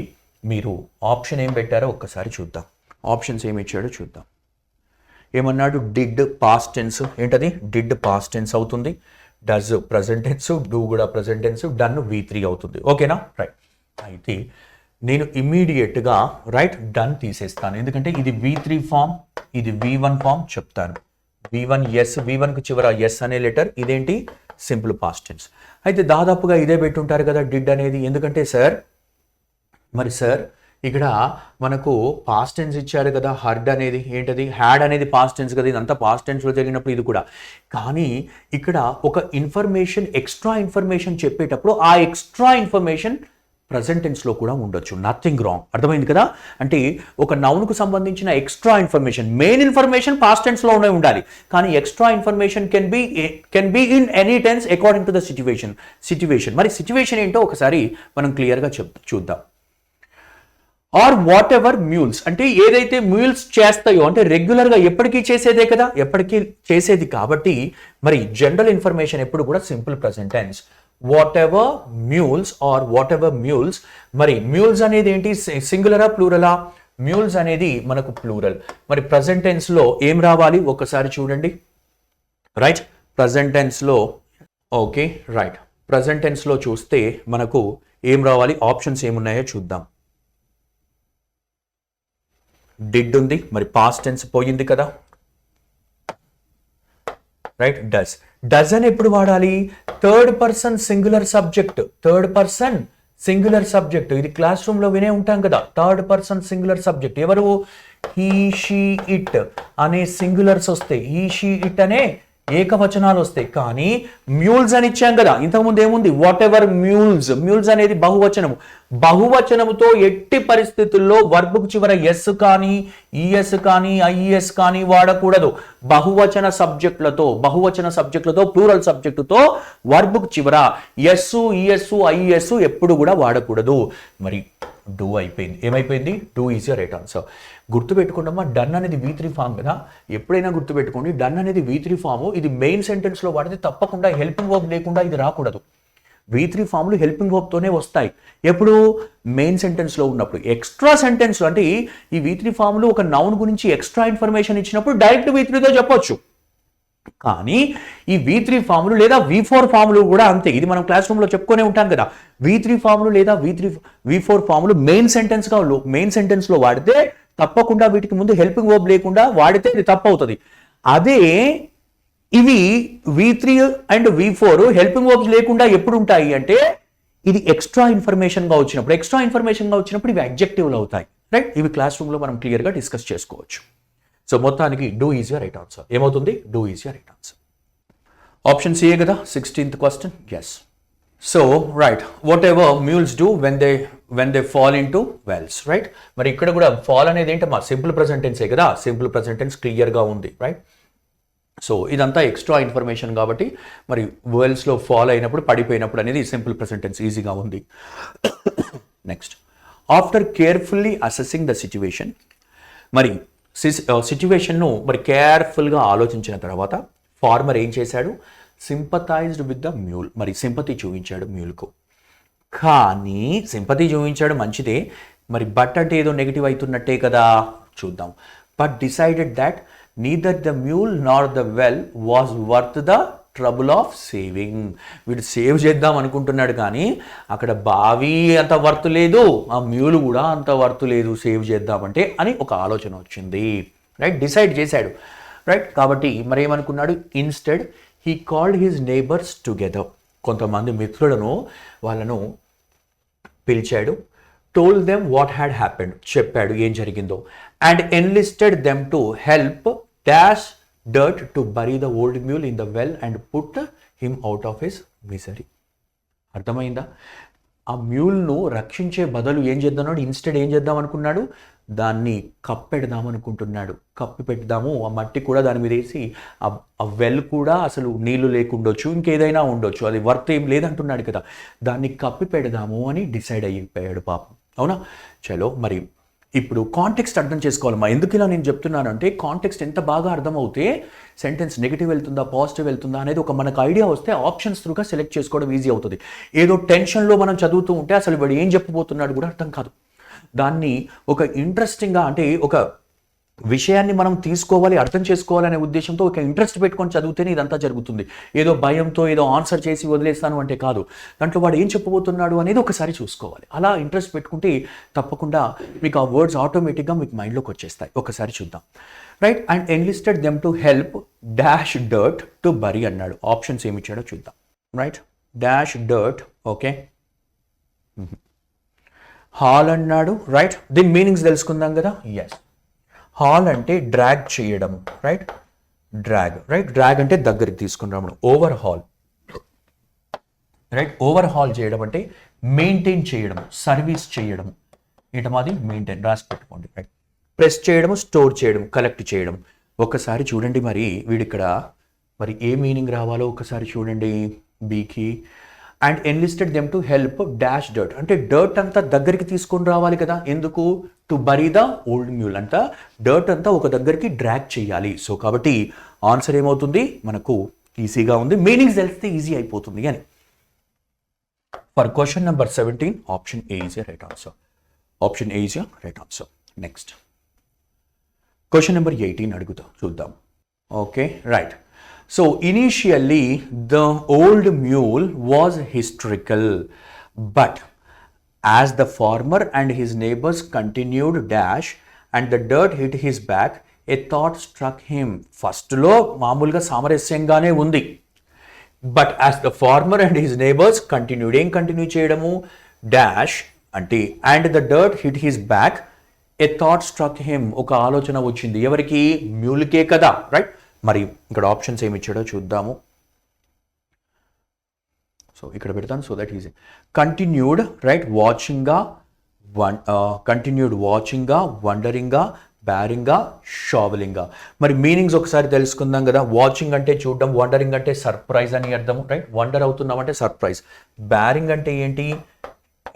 Speaker 1: మీరు ఆప్షన్ ఏం పెట్టారో ఒక్కసారి చూద్దాం. ఆప్షన్స్ ఏమి ఇచ్చాడో చూద్దాం. ఏమన్నాడు? Did past tense. ఏంటది? డిడ్ పాస్ట్ టెన్స్ అవుతుంది. డస్ ప్రజెంట్ టెన్స్, డూ కూడా ప్రజెంట్ టెన్స్, డన్ V3 అవుతుంది. ఓకేనా? రైట్. అయితే నేను ఇమ్మీడియట్గా రైట్ డన్ తీసేస్తాను. ఎందుకంటే ఇది V3 ఫామ్, ఇది V1 ఫామ్ చెప్తాను. V1 ఎస్, V1కు చివర ఎస్ అనే లెటర్. ఇదేంటి? Simple past tense. అయితే దాదాపుగా ఇదే పెట్టుంటారు కదా డిడ్ అనేది. ఎందుకంటే సార్ ఇక్కడ మనకు పాస్ట్ టెన్స్ ఇచ్చారు కదా. హర్డ్ అనేది ఏంటది? హ్యాడ్ అనేది పాస్ట్ టెన్స్ కదా. ఇదంతా పాస్ట్ టెన్స్లో జరిగినప్పుడు ఇది కూడా. కానీ ఇక్కడ ఒక ఇన్ఫర్మేషన్, ఎక్స్ట్రా ఇన్ఫర్మేషన్ చెప్పేటప్పుడు ఆ ఎక్స్ట్రా ఇన్ఫర్మేషన్ ప్రజెంట్ టెన్స్లో కూడా ఉండొచ్చు. Nothing wrong. అర్థమైంది కదా? అంటే ఒక నౌన్కు సంబంధించిన extra information, main information past టెన్స్లో ఉండాలి. కానీ extra information can be in any tense according to the situation. మరి సిచ్యువేషన్ ఏంటో ఒకసారి మనం క్లియర్గా చూద్దాం. ఆర్ వాట్ ఎవర్ మ్యూల్స్ అంటే ఏదైతే మ్యూల్స్ చేస్తాయో, అంటే రెగ్యులర్గా ఎప్పటికీ చేసేదే కదా, ఎప్పటికీ చేసేది కాబట్టి మరి జనరల్ ఇన్ఫర్మేషన్ ఎప్పుడు కూడా simple present tense. Whatever mules are whatever mules. మరి మ్యూల్స్ అనేది ఏంటి? సింగులరా ప్లూరలా? మ్యూల్స్ అనేది మనకు ప్లూరల్. మరి ప్రెజెంట్ టెన్స్లో ఏం రావాలి ఒకసారి చూడండి. రైట్, ప్రెజెంట్ టెన్స్లో ఓకే రైట్, ప్రెజెంట్ టెన్స్లో చూస్తే మనకు ఏం రావాలి? ఆప్షన్స్ ఏమున్నాయో చూద్దాం. డిడ్ ఉంది, మరి పాస్ట్ టెన్స్ పోయింది కదా, రైట్. డస్ అని ఎప్పుడు వాడాలి? Third person singular subject. ఇది క్లాస్ రూమ్ లో వినే ఉంటాం కదా. థర్డ్ పర్సన్ సింగులర్ సబ్జెక్ట్ ఎవరు? హీ, షీ, ఇట్ అనే సింగులర్స్ వస్తాయి. హీ, షీ, ఇట్ అనే ఏకవచనాలు వస్తాయి. కానీ మ్యూల్స్ అని ఇచ్చాం కదా. ఇంతకుముందు ఏముంది? వాట్ ఎవర్ మ్యూల్స్ అనేది బహువచనముతో ఎట్టి పరిస్థితుల్లో వర్బుకు చివర ఎస్ కానీ, ఈఎస్ కానీ, ఐఈఎస్ కానీ వాడకూడదు. బహువచన సబ్జెక్టులతో ప్లూరల్ సబ్జెక్టుతో వర్బుకు చివర ఎస్, ఈఎస్, ఐఈఎస్ ఎప్పుడు కూడా వాడకూడదు. మరి డూ అయిపోయింది. ఏమైపోయింది? Do is your right answer. గుర్తుపెట్టుకుంటామా, డన్ అనేది V3 ఫామ్ కదా. ఎప్పుడైనా గుర్తుపెట్టుకోండి, డన్ అనేది V3 ఫాము. ఇది మెయిన్ సెంటెన్స్లో వాడితే తప్పకుండా హెల్పింగ్ వర్బ్ లేకుండా ఇది రాకూడదు. V3 ఫామ్లు హెల్పింగ్ వర్బ్తోనే వస్తాయి. ఎప్పుడు? మెయిన్ సెంటెన్స్లో ఉన్నప్పుడు. ఎక్స్ట్రా సెంటెన్స్లో అంటే ఈ V3 ఫామ్లు ఒక నౌన్ గురించి ఎక్స్ట్రా ఇన్ఫర్మేషన్ ఇచ్చినప్పుడు డైరెక్ట్ V3తో చెప్పొచ్చు. కానీ ఈ V3 ఫామ్లు లేదా V4 ఫామ్లు కూడా అంతే. ఇది మనం క్లాస్ రూమ్లో చెప్పుకునే ఉంటాం కదా. V3 ఫామ్లు లేదా V4 ఫామ్లు మెయిన్ సెంటెన్స్లో వాడితే తప్పకుండా వీటికి ముందు హెల్పింగ్ వర్బ్ లేకుండా వాడితే ఇది తప్పు అవుతుంది. అదే ఇవి V3 and V4 helping verbs లేకుండా ఎప్పుడు ఉంటాయి అంటే ఇది ఎక్స్ట్రా ఇన్ఫర్మేషన్గా వచ్చినప్పుడు ఇవి అడ్జెక్టివ్లు అవుతాయి, రైట్. ఇవి క్లాస్ రూమ్లో మనం క్లియర్గా డిస్కస్ చేసుకోవచ్చు. సో మొత్తానికి do is your right answer. ఏమవుతుంది? Do is your right answer. Option C కదా 16th question. Yes. So right, whatever mules do when they fall into wells, right. మరి ఇక్కడ కూడా ఫాల్ అనేది ఏంటమ్మా? Simple present టెన్సే కదా. Simple present tense క్లియర్గా ఉంది, రైట్. సో ఇదంతా ఎక్స్ట్రా ఇన్ఫర్మేషన్ కాబట్టి మరి వెల్స్లో ఫాల్ అయినప్పుడు, పడిపోయినప్పుడు అనేది సింపుల్ ప్రెజెంట్ టెన్స్ ఈజీగా ఉంది. Next, after carefully assessing the situation. మరి సిచ్యువేషన్ను మరి కేర్ఫుల్గా ఆలోచించిన తర్వాత ఫార్మర్ ఏం చేశాడు? సింపథైజ్డ్ విత్ ద మ్యూల్. మరి సింపతి చూపించాడు మ్యూల్కు. కానీ సింపతి చూపించాడు మంచిదే, మరి బట్ అంటే ఏదో నెగిటివ్ అవుతున్నట్టే కదా. చూద్దాం. But decided that neither the mule nor the well was worth the trouble of saving. వీడు సేవ్ చేద్దాం అనుకుంటున్నాడు కానీ అక్కడ బావి అంత వర్త్ లేదు, ఆ మ్యూల్ కూడా అంత వర్త్ లేదు సేవ్ చేద్దామంటే అని ఒక ఆలోచన వచ్చింది. రైట్, డిసైడ్ చేశాడు. రైట్, కాబట్టి మరి ఏమనుకున్నాడు, instead he called his neighbours together. కొంతమంది మిత్రులను వాళ్ళను పిలిచాడు. Told them what had happened, చెప్పాడు ఏం జరిగిందో. And enlisted them to help dash dirt to bury the old mule in the well and put him out of his misery. అర్థమైందా? ఆ మ్యూల్ను రక్షించే బదులు ఏం చేద్దామన్నాడు, ఇన్స్టెడ్ ఏం చేద్దాం అనుకున్నాడు, దాన్ని కప్పెడదాం అనుకుంటున్నాడు. కప్పి పెడదాము, ఆ మట్టి కూడా దాని మీద వేసి ఆ వెల్ కూడా అసలు నీళ్లు లేకుండొచ్చు, ఇంకేదైనా ఉండొచ్చు, అది వర్త్ ఏం లేదంటున్నాడు కదా, దాన్ని కప్పి పెడదాము అని డిసైడ్ అయిపోయాడు పాపం. అవునా? చలో, మరి ఇప్పుడు కాంటెక్స్ట్ అర్థం చేసుకోవాలమ్మా. ఎందుకు ఇలా నేను చెప్తున్నానంటే కాంటెక్స్ట్ ఎంత బాగా అర్థమవుతే సెంటెన్స్ నెగిటివ్ వెళ్తుందా పాజిటివ్ వెళ్తుందా అనేది ఒక మనకు ఐడియా వస్తే ఆప్షన్స్ త్రూగా సెలెక్ట్ చేసుకోవడం ఈజీ అవుతుంది. ఏదో టెన్షన్లో మనం చదువుతూ ఉంటే అసలు వాడు ఏం చెప్పబోతున్నాడు కూడా అర్థం కాదు. దాన్ని ఒక ఇంట్రెస్టింగ్గా, అంటే ఒక విషయాన్ని మనం తీసుకోవాలి, అర్థం చేసుకోవాలనే ఉద్దేశంతో ఒక ఇంట్రెస్ట్ పెట్టుకొని చదివితేనే ఇదంతా జరుగుతుంది. ఏదో భయంతో ఏదో ఆన్సర్ చేసి వదిలేస్తాను అంటే కాదు. దాంట్లో వాడు ఏం చెప్పబోతున్నాడు అనేది ఒకసారి చూసుకోవాలి. అలా ఇంట్రెస్ట్ పెట్టుకుంటే తప్పకుండా మీకు ఆ వర్డ్స్ ఆటోమేటిక్గా మీకు మైండ్లోకి వచ్చేస్తాయి. ఒకసారి చూద్దాం. Right, and enlisted them to help dash dirt to bury అన్నాడు. ఆప్షన్స్ ఏమి ఇచ్చాడో చూద్దాం. Right, dash dirt, okay. Haul అన్నాడు. రైట్, దీని మీనింగ్స్ తెలుసుకుందాం కదా. ఎస్, హాల్ అంటే డ్రాగ్ చేయడం. Right, drag. రైట్, డ్రాగ్ అంటే దగ్గరికి తీసుకున్నాము. Overhaul. Right, overhaul చేయడం అంటే మెయింటైన్ చేయడం, సర్వీస్ చేయడం. మాది మెయింటైన్, రాసి పెట్టుకోండి. రైట్, ప్రెస్ చేయడం, స్టోర్ చేయడం, కలెక్ట్ చేయడం. ఒకసారి చూడండి మరి వీడిక్కడ మరి ఏ మీనింగ్ రావాలో ఒకసారి చూడండి. బీకి and enlisted them to help dash dirt అంటే డర్ట్ అంతా దగ్గరికి తీసుకొని రావాలి కదా. ఎందుకు? To bury the old mule. అంతా డర్ట్ అంతా ఒక దగ్గరికి డ్రాగ్ చేయాలి. సో కాబట్టి ఆన్సర్ ఏమవుతుంది మనకు ఈజీగా ఉంది. మీనింగ్స్ తెలిస్తే ఈజీ అయిపోతుంది అని. For question number 17 option A is right answer. Option A is right answer. Next question number 18 అడుగుతాం, చూద్దాం. Okay, right. So initially the old mule was hysterical, but as the farmer and his neighbors continued dash and the dirt hit his back, a thought struck him. First lo మామూలుగా సామరస్యంగానే ఉంది. But as the farmer and his neighbors continued, ఏం continue చేయడము, dash అంటే and the dirt hit his back, a thought struck him. ఒక ఆలోచన వచ్చింది. ఎవరికి? మ్యూల్కే కదా. రైట్, మరి ఇక్కడ ఆప్షన్స్ ఏమి ఇచ్చాడో చూద్దాము. సో ఇక్కడ పెడతాను so that easy. Continued, right, వాచింగ్గా, కంటిన్యూడ్ వాచింగ్గా, వండరింగ్గా, బ్యారింగ్గా, షావలింగ్గా. మరి మీనింగ్స్ ఒకసారి తెలుసుకుందాం కదా. వాచింగ్ అంటే చూడడం, వండరింగ్ అంటే సర్ప్రైజ్ అని అర్థం. రైట్, వండర్ అవుతున్నాం అంటే సర్ప్రైజ్. బ్యారింగ్ అంటే ఏంటి?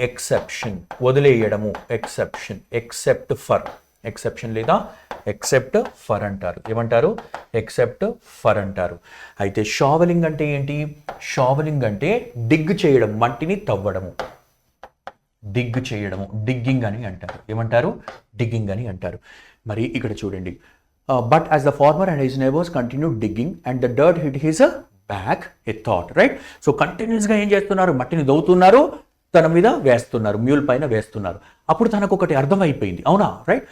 Speaker 1: ఎక్సెప్షన్, వదిలేయడము. ఎక్సెప్షన్, ఎక్సెప్ట్ ఫర్, ఎక్సెప్షన్ లేదా ఎక్సెప్ట్ ఫర్ అంటారు. ఏమంటారు? ఎక్సెప్ట్ ఫర్ అంటారు. అయితే షావలింగ్ అంటే ఏంటి? షావలింగ్ అంటే డిగ్ చేయడం, మట్టిని తవ్వడము. డిగ్ చేయడము, డిగ్గింగ్ అని అంటారు. ఏమంటారు? డిగ్గింగ్ అని అంటారు. మరి ఇక్కడ చూడండి. But as the farmer and his neighbours continue digging and the dirt hit his back a thought. Right, so కంటిన్యూస్గా ఏం చేస్తున్నారు? మట్టిని దవ్వుతున్నారు, తన మీద వేస్తున్నారు, మ్యూల్ పైన వేస్తున్నారు. అప్పుడు తనకు ఒకటి అర్థమైపోయింది. అవునా? రైట్,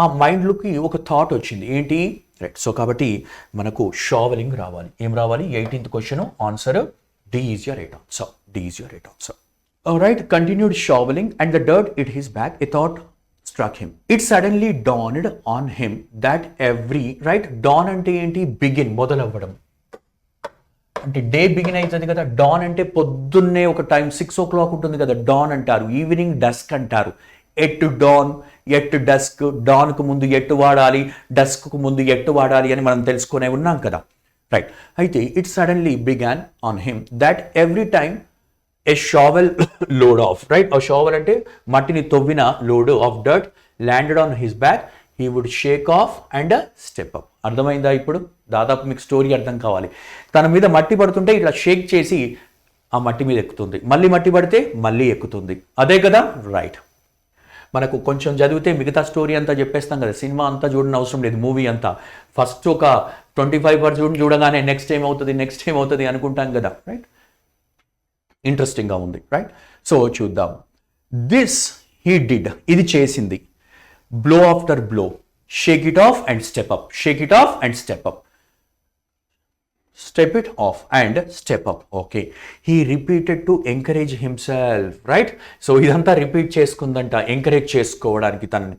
Speaker 1: ఆ మైండ్లోకి ఒక థాట్ వచ్చింది. ఏంటి? రైట్, సో కాబట్టి మనకు షావలింగ్ రావాలి. ఏం రావాలి? 18th question answer D is your right answer. D is your right answer. Right, continued shovelling and the dirt hit his back, a thought struck him. It suddenly dawned on him that every, right, dawn అంటే ఏంటి? Begin, మొదలవ్వడం. అంటే day begin అవుతుంది కదా. Don అంటే పొద్దున్నే ఒక time 6 o'clock ఉంటుంది కదా, డాన్ అంటారు. ఈవినింగ్ డస్క్ అంటారు. At dawn, at dusk. డాన్కు ముందు ఎట్టు వాడాలి, డస్క్కు ముందు ఎట్టు వాడాలి అని మనం తెలుసుకునే ఉన్నాం కదా. రైట్, అయితే it suddenly began on him that every time a shovel load of, right, ఆ షావెల్ అంటే మట్టిని తవ్విన load of dirt landed on his back, he would shake off and step up. అర్థమైందా? ఇప్పుడు దాదాపు మీకు స్టోరీ అర్థం కావాలి. తన మీద మట్టి పడుతుంటే ఇట్లా షేక్ చేసి ఆ మట్టి మీద ఎక్కుతుంది, మళ్ళీ మట్టి పడితే మళ్ళీ ఎక్కుతుంది. అదే కదా. రైట్, మనకు కొంచెం చదివితే మిగతా స్టోరీ అంతా చెప్పేస్తాం కదా, సినిమా అంతా చూడని అవసరం లేదు, మూవీ అంతా ఫస్ట్ ఒక 25% చూడగానే నెక్స్ట్ ఏమవుతుంది అనుకుంటాం కదా, రైట్. ఇంట్రెస్టింగ్గా ఉంది, రైట్. సో చూద్దాం. దిస్ హీ డిడ్, ఇది చేసింది. Blow after blow, Sheikh it off and step up, Sheikh it off and step up, step it off and step up. Okay, he repeated to encourage himself, right? So idantha repeat chesukundanta encourage chesukovadaniki tanni.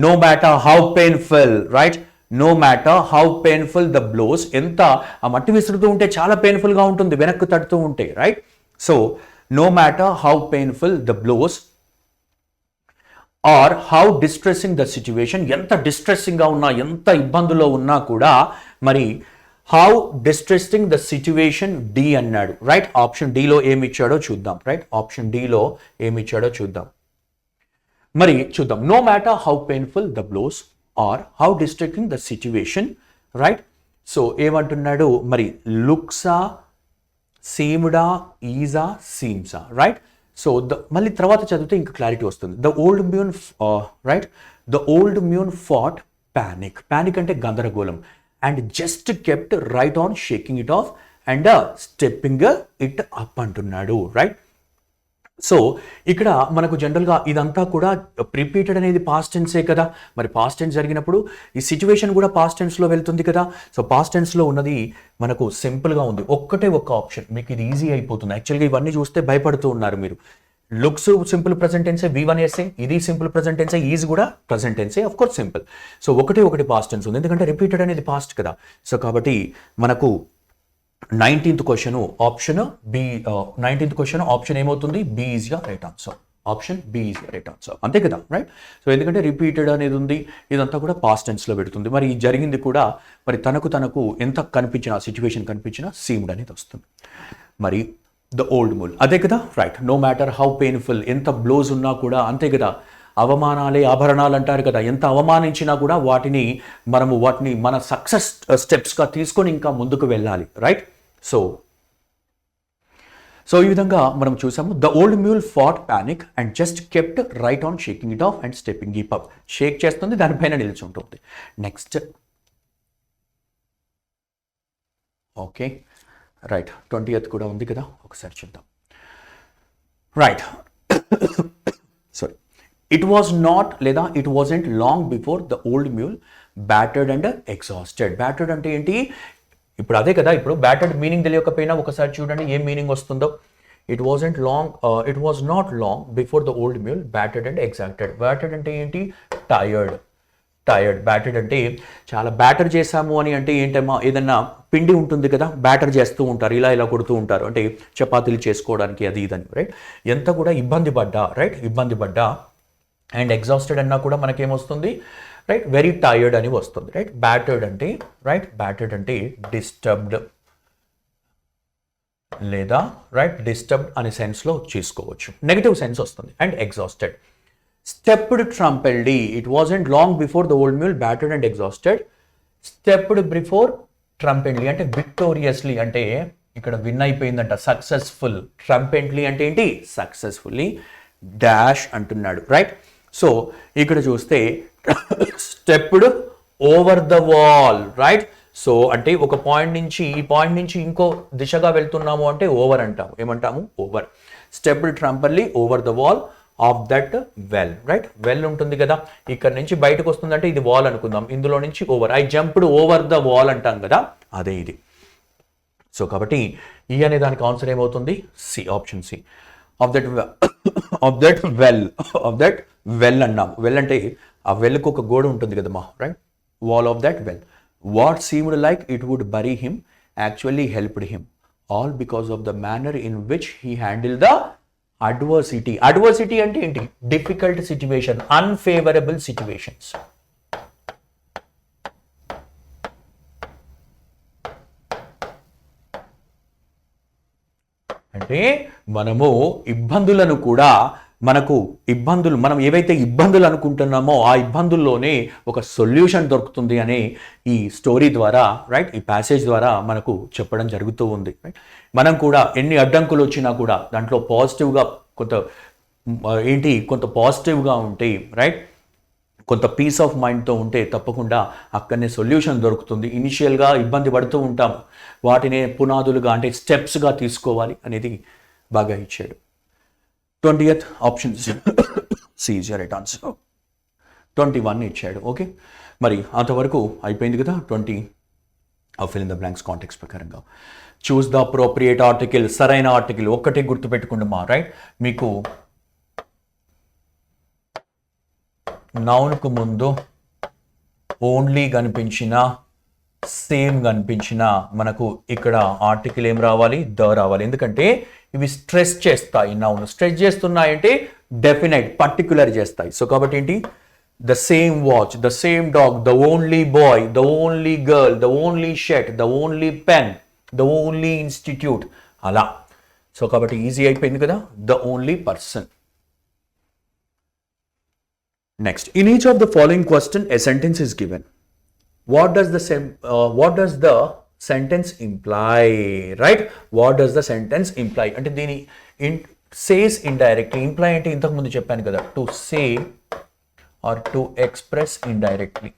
Speaker 1: No matter how painful, right? No matter how painful the blows, enta aa matti visurutu unte chaala painful ga untundi venakku tadtu unte, right? So no matter how painful the blows or how distressing the situation, enta distressing ga unna enta ibbandulo unna kuda mari how distressing the situation D అన్నాడు, రైట్. Option డిలో ఏమి ఇచ్చాడో చూద్దాం, right. Option డిలో ఏమి ఇచ్చాడో చూద్దాం. మరి చూద్దాం. No matter how painful the blows are how distressing the situation, right. So ఏమంటున్నాడు మరి, లుక్సా, సీమ్డా, ఈజా, సీమ్సా, రైట్. సో మళ్ళీ తర్వాత చదివితే ఇంకా క్లారిటీ వస్తుంది. The old mule, right. The old mule fought panic, panic అంటే గందరగోళం, and just kept right on shaking it off and stepping it up అంటున్నాడు, రైట్. సో ఇక్కడ మనకు జనరల్గా ఇదంతా కూడా రిపీటెడ్ అనేది పాస్ట్ టెన్సే కదా, మరి పాస్ట్ టెన్స్ జరిగినప్పుడు ఈ సిచ్యువేషన్ కూడా పాస్ట్ టెన్స్లో వెళ్తుంది కదా. సో పాస్ట్ టెన్స్లో ఉన్నది మనకు సింపుల్గా ఉంది, ఒక్కటే ఒక్క ఆప్షన్, మీకు ఇది ఈజీ అయిపోతుంది. యాక్చువల్గా ఇవన్నీ చూస్తే భయపడుతూ ఉన్నారు మీరు. లుక్స్ సింపుల్ ప్రెజెంట్ టెన్సే, V1 ఎస్ఏ, ఇది సింపుల్ ప్రెజెంట్ టెన్సే, ఈజ్ కూడా ప్రెజెంట్ టెన్సే, ఆఫ్ కోర్స్ సింపుల్. సో ఒకటి పాస్ట్ టెన్స్ ఉంది, ఎందుకంటే రిపీటెడ్ అనేది పాస్ట్ కదా. సో కాబట్టి మనకు 19th question option B, 19th question option ఏమవుతుంది, బి ఈజ్ గా right answer. Option B is right answer, అంతే కదా, రైట్. సో ఎందుకంటే రిపీటెడ్ అనేది ఉంది, ఇదంతా కూడా పాస్ట్ టెన్స్లో పెడుతుంది. మరి జరిగింది కూడా మరి తనకు ఎంత కనిపించిన సిచ్యువేషన్ కనిపించినా సీమ్డ్ అనేది వస్తుంది. మరి ద ఓల్డ్ మూల్ అదే కదా, right. No matter how painful, ఎంత బ్లోస్ ఉన్నా కూడా అంతే కదా, అవమానాలే ఆభరణాలు అంటారు కదా, ఎంత అవమానించినా కూడా వాటిని మన సక్సెస్ స్టెప్స్గా తీసుకొని ఇంకా ముందుకు వెళ్ళాలి, రైట్. సో ఈ విధంగా మనం చూసాము. The old mule fought panic and just kept right on shaking it off and stepping it up, shake చేస్తుంది, దానిపైన నిల్చుంటుంది. Next, okay, right. 20th కూడా ఉంది కదా, ఒకసారి చూద్దాం, right. Sorry, it was not లేదా it wasn't long before the old mule battered and exhausted. Battered అంటే ఏంటి, ఇప్పుడు అదే కదా, ఇప్పుడు బ్యాటర్డ్ మీనింగ్ తెలియకపోయినా ఒకసారి చూడండి ఏం మీనింగ్ వస్తుందో. It was not long before the old mule battered and exhausted. Battered అంటే ఏంటి, టైర్డ్. బ్యాటర్డ్ అంటే చాలా బ్యాటర్ చేశాము అని అంటే ఏంటమ్మా, ఏదన్నా పిండి ఉంటుంది కదా, బ్యాటర్ చేస్తూ ఉంటారు, ఇలా కొడుతూ ఉంటారు, అంటే చపాతీలు చేసుకోవడానికి అది ఇదని, రైట్. ఎంత కూడా ఇబ్బంది పడ్డా, రైట్, ఇబ్బంది పడ్డా. అండ్ ఎగ్జాస్టెడ్ అన్నా కూడా మనకేమొస్తుంది, రైట్, వెరీ టైర్డ్ అని వస్తుంది, రైట్. బ్యాటర్డ్ అంటే, రైట్, బ్యాటర్డ్ అంటే డిస్టర్బ్డ్ లేదా, రైట్, డిస్టర్బ్డ్ అనే సెన్స్లో చేసుకోవచ్చు, నెగిటివ్ సెన్స్ వస్తుంది. And exhausted. Stepped trumpedly. It wasn't long before the old mule battered and exhausted. Stepped before trumpedly అంటే victoriously అంటే ఇక్కడ విన్ అయిపోయిందంట, సక్సెస్ఫుల్. ట్రంపెంట్లీ అంటే ఏంటి, సక్సెస్ఫుల్లీ. డాష్ అంటున్నాడు, రైట్. సో ఇక్కడ చూస్తే stepped over the wall, right. So అంటే ఒక పాయింట్ నుంచి ఈ పాయింట్ నుంచి ఇంకో దిశగా వెళ్తున్నాము అంటే ఓవర్ అంటాము, ఏమంటాము, over. Stepped triumphantly over the wall of that well, right. Well ఉంటుంది కదా, ఇక్కడ నుంచి బయటకు వస్తుందంటే ఇది వాల్ అనుకుందాం, ఇందులో నుంచి over. I jumped over the wall అంటాం కదా, అదే ఇది. సో కాబట్టి ఈ అనే దానికి ఆన్సర్ ఏమవుతుంది, C, option C. Of that well అన్నాం. వెల్ అంటే ఆ వెల్కు ఒక గోడ ఉంటుంది కదమ్మా, right. Wall of that well. What seemed like it would bury him actually helped him, all because of the manner in which he handle the adversity. Adversity అంటే ఏంటి, డిఫికల్ట్ సిచ్యువేషన్, అన్ఫేవరబుల్ సిచ్యువేషన్స్. అంటే మనము ఇబ్బందులను కూడా మనం ఏవైతే ఇబ్బందులు అనుకుంటున్నామో ఆ ఇబ్బందుల్లోనే ఒక సొల్యూషన్ దొరుకుతుంది అనే ఈ స్టోరీ ద్వారా, రైట్, ఈ ప్యాసేజ్ ద్వారా మనకు చెప్పడం జరుగుతూ ఉంది, రైట్. మనం కూడా ఎన్ని అడ్డంకులు వచ్చినా కూడా దాంట్లో పాజిటివ్గా కొంత ఏంటి కొంత పాజిటివ్గా ఉంటే రైట్, కొంత పీస్ ఆఫ్ మైండ్తో ఉంటే తప్పకుండా అక్కడనే సొల్యూషన్ దొరుకుతుంది. ఇనిషియల్గా ఇబ్బంది పడుతూ ఉంటాం, వాటిని పునాదులుగా అంటే స్టెప్స్గా తీసుకోవాలి అనేది బాగా ఇచ్చాడు. 20th option C is right answer. 21 ఇచ్చాడు. ఓకే, మరి అంతవరకు అయిపోయింది కదా. 20 fill in the blanks context ప్రకారంగా చూస్ ద అప్రోప్రియేట్ ఆర్టికల్, సరైన ఆర్టికల్ ఒక్కటే గుర్తుపెట్టుకోండి మా రైట్. మీకు నౌన్కు ముందు ఓన్లీ కనిపించిన, సేమ్ కనిపించిన మనకు ఇక్కడ ఆర్టికల్ ఏం రావాలి, ద రావాలి. ఎందుకంటే ఇవి స్ట్రెస్ చేస్తాయి, నౌన్ స్ట్రెస్ చేస్తున్నాయంటే డెఫినైట్ పర్టికులర్ చేస్తాయి. సో కాబట్టి ఏంటి, the same watch, the same dog, the only bye, the only girl, the only shirt, the only pen, the only institute, అలా. సో కాబట్టి ఈజీ అయిపోయింది కదా, the only person. Next, in each of the following question, a sentence is given. What does the sentence imply? Right? What does the sentence imply? అంటే దీని says indirectly, imply అంటే ఇంతకు ముందు చెప్పాను కదా, to say or to express indirectly.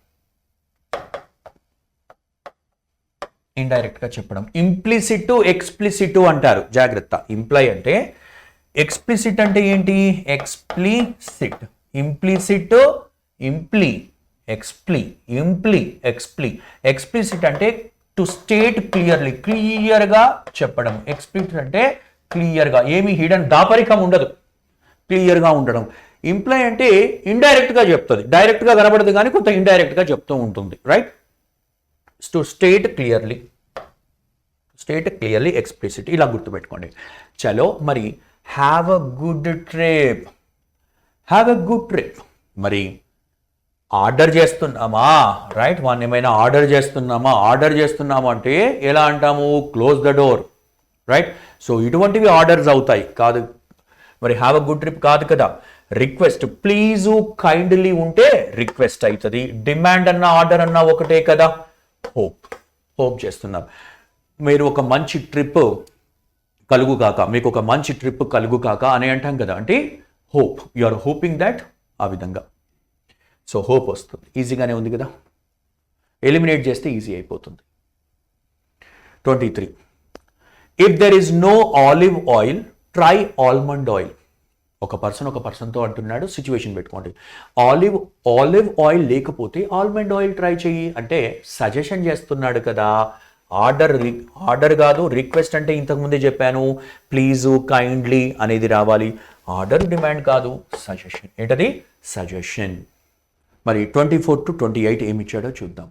Speaker 1: Indirect గా చెప్పడం. Implicit to explicit అంటారు, జాగ్రత్త. ఇంప్లై అంటే, ఎక్స్ప్లిసిట్ అంటే ఏంటి, ఎక్స్ప్లిసిట్. ఇంప్లిసిట్, ఎక్స్ప్లిసిట్ అంటే టు స్టేట్ క్లియర్లీ, క్లియర్గా చెప్పడం. ఎక్స్ప్లిసిట్ అంటే క్లియర్గా, ఏమి హిడెన్ దాపరికం ఉండదు, క్లియర్గా ఉండడం. ఇంప్లై అంటే ఇండైరెక్ట్గా చెప్తుంది, డైరెక్ట్గా కనబడదు కానీ కొంత ఇండైరెక్ట్గా చెప్తూ ఉంటుంది. Right, to state clearly, explicit, ఇలా గుర్తుపెట్టుకోండి. చలో మరి హ్యావ్ అ గుడ్ ట్రిప్, మరి ఆర్డర్ చేస్తున్నామా, రైట్, వాడిని ఏమైనా ఆర్డర్ చేస్తున్నామా అంటే ఎలా అంటాము, close the door, right. So ఇటువంటివి ఆర్డర్స్ అవుతాయి కాదు, మరి హ్యావ్ అ గుడ్ ట్రిప్ కాదు కదా. రిక్వెస్ట్, ప్లీజు కైండ్లీ ఉంటే రిక్వెస్ట్ అవుతుంది. డిమాండ్ అన్న ఆర్డర్ అన్న ఒకటే కదా. హోప్ చేస్తున్నాం మీరు ఒక మంచి ట్రిప్ కలుగు కాక, మీకు ఒక మంచి ట్రిప్ కలుగు కాక అని అంటాం కదా, అంటే hope, you are hoping that, ఆ విధంగా. సో హోప్ వస్తుంది, ఈజీగానే ఉంది కదా, ఎలిమినేట్ చేస్తే ఈజీ అయిపోతుంది. 23, if there is no olive oil try almond oil. ఒక పర్సన్తో అంటున్నాడు, సిచ్యువేషన్ పెట్టుకోండి. ఆలివ్ ఆయిల్ లేకపోతే ఆల్మండ్ ఆయిల్ ట్రై చెయ్యి అంటే సజెషన్ చేస్తున్నాడు కదా. ఆర్డర్ కాదు, రిక్వెస్ట్ అంటే ఇంతకుముందే చెప్పాను, ప్లీజు కైండ్లీ అనేది రావాలి. ఆర్డర్, డిమాండ్ కాదు, సజెషన్. ఏంటది, సజెషన్. మరి 24 to 28 ఏమి ఇచ్చాడో చూద్దాం.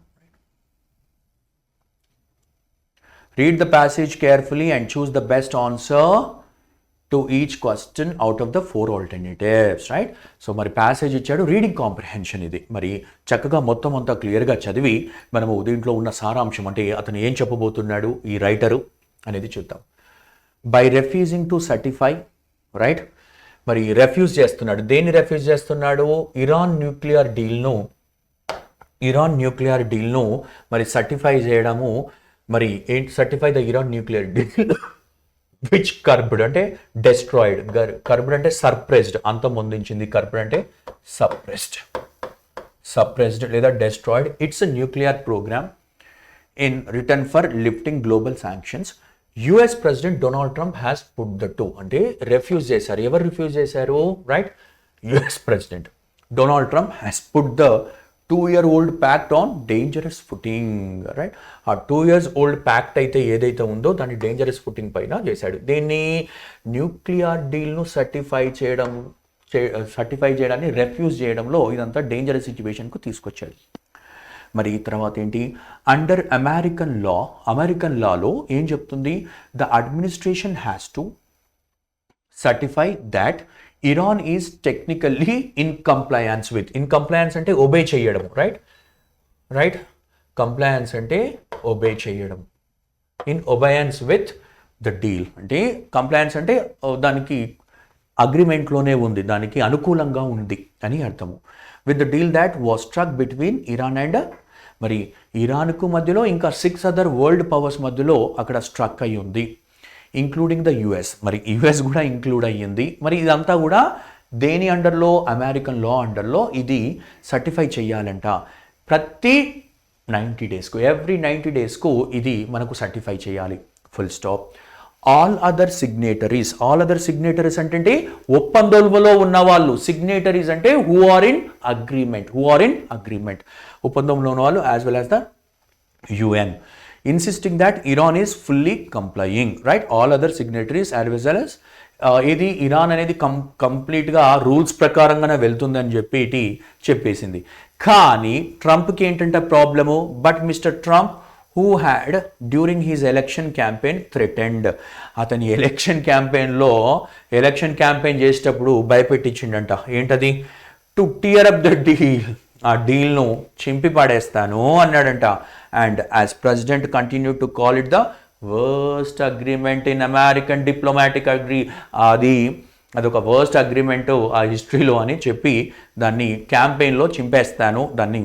Speaker 1: Read the passage carefully and choose the best answer to each question out of the 4 alternatives. Right, so మరి ప్యాసేజ్ ఇచ్చాడు, రీడింగ్ కాంప్రిహెన్షన్ ఇది. మరి చక్కగా మొత్తం అంతా క్లియర్గా చదివి మనము దీంట్లో ఉన్న సారాంశం అంటే అతను ఏం చెప్పబోతున్నాడు ఈ రైటరు అనేది చూద్దాం. By refusing to certify, right, మరి రెఫ్యూజ్ చేస్తున్నాడు. దేన్ని రెఫ్యూజ్ చేస్తున్నాడు, ఇరాన్ న్యూక్లియర్ డీల్ను మరి సర్టిఫై చేయడము. మరి ఏంటి, certify the Iran nuclear deal which curbed అంటే డెస్ట్రాయిడ్, కర్బ్డ్ అంటే సర్ప్రెస్డ్, అంతమొందించింది. కర్బ్డ్ అంటే సప్రెస్డ్ లేదా destroyed its nuclear programme in return for lifting global sanctions. US president Donald Trump has put the two, అంటే refuse చేశారు. ఎవరు refuse చేశారు, right, US president Donald Trump has put the 2-year-old pact on dangerous footing. Right, ఆ 2 years old pact అయితే ఏదైతే ఉందో దాన్ని dangerous footing పైన చేశాడు. దీన్ని న్యూక్లియర్ డీల్ను సర్టిఫై చేయడాన్ని రెఫ్యూజ్ చేయడంలో ఇదంతా డేంజరస్ సిచ్యువేషన్కు తీసుకొచ్చాడు. మరి తర్వాత ఏంటి, అండర్ అమెరికన్ లాలో ఏం చెప్తుంది, the administration has to certify that Iran is technically in compliance అంటే ఒబే చేయడం. రైట్, కంప్లయన్స్ అంటే ఒబే చేయడం. ఇన్ ఒబయన్స్ విత్ ద డీల్ అంటే కంప్లయన్స్ అంటే దానికి అగ్రిమెంట్లోనే ఉంది, దానికి అనుకూలంగా ఉంది అని అర్థము. With the deal that was struck between Iran and, మరి ఇరాన్కు మధ్యలో ఇంకా 6 other వరల్డ్ పవర్స్ మధ్యలో అక్కడ స్ట్రక్ అయ్యి ఉంది, ఇంక్లూడింగ్ ద యుఎస్. మరి యుఎస్ కూడా ఇంక్లూడ్ అయ్యింది. మరి ఇదంతా కూడా దేని అండర్లో? అమెరికన్ లా అండర్లో ఇది సర్టిఫై చేయాలంట. ప్రతి 90 డేస్కు, ఎవ్రీ 90 డేస్కు ఇది మనకు సర్టిఫై చేయాలి. Full stop. All other signatories అంటే ఒప్పందంలో ఉన్న వాళ్ళు. సిగ్నేటరీస్ అంటే హూ ఆర్ ఇన్ అగ్రిమెంట్, ఒప్పందంలో ఉన్న వాళ్ళు, as well as the UN, insisting that Iran is fully complying, right? All other signatories as well as ఇది ఇరాన్ అనేది కంప్లీట్గా రూల్స్ ప్రకారంగానే వెళ్తుందని చెప్పేసింది. కానీ ట్రంప్కి ఏంటంటే problem, but mister Trump who had during his election campaign threatened, అతని ఎలక్షన్ క్యాంపెయిన్ చేసేటప్పుడు భయపెట్టించిండంట. ఏంటది? To tear up the deal, ఆ డీల్ను చింపి పడేస్తాను అన్నాడంట. And as president continue to call it the worst agreement in American diplomatic అదొక వర్స్ట్ అగ్రిమెంట్ ఆ హిస్టరీలో అని చెప్పి దాన్ని క్యాంపెయిన్లో చింపేస్తాను, దాన్ని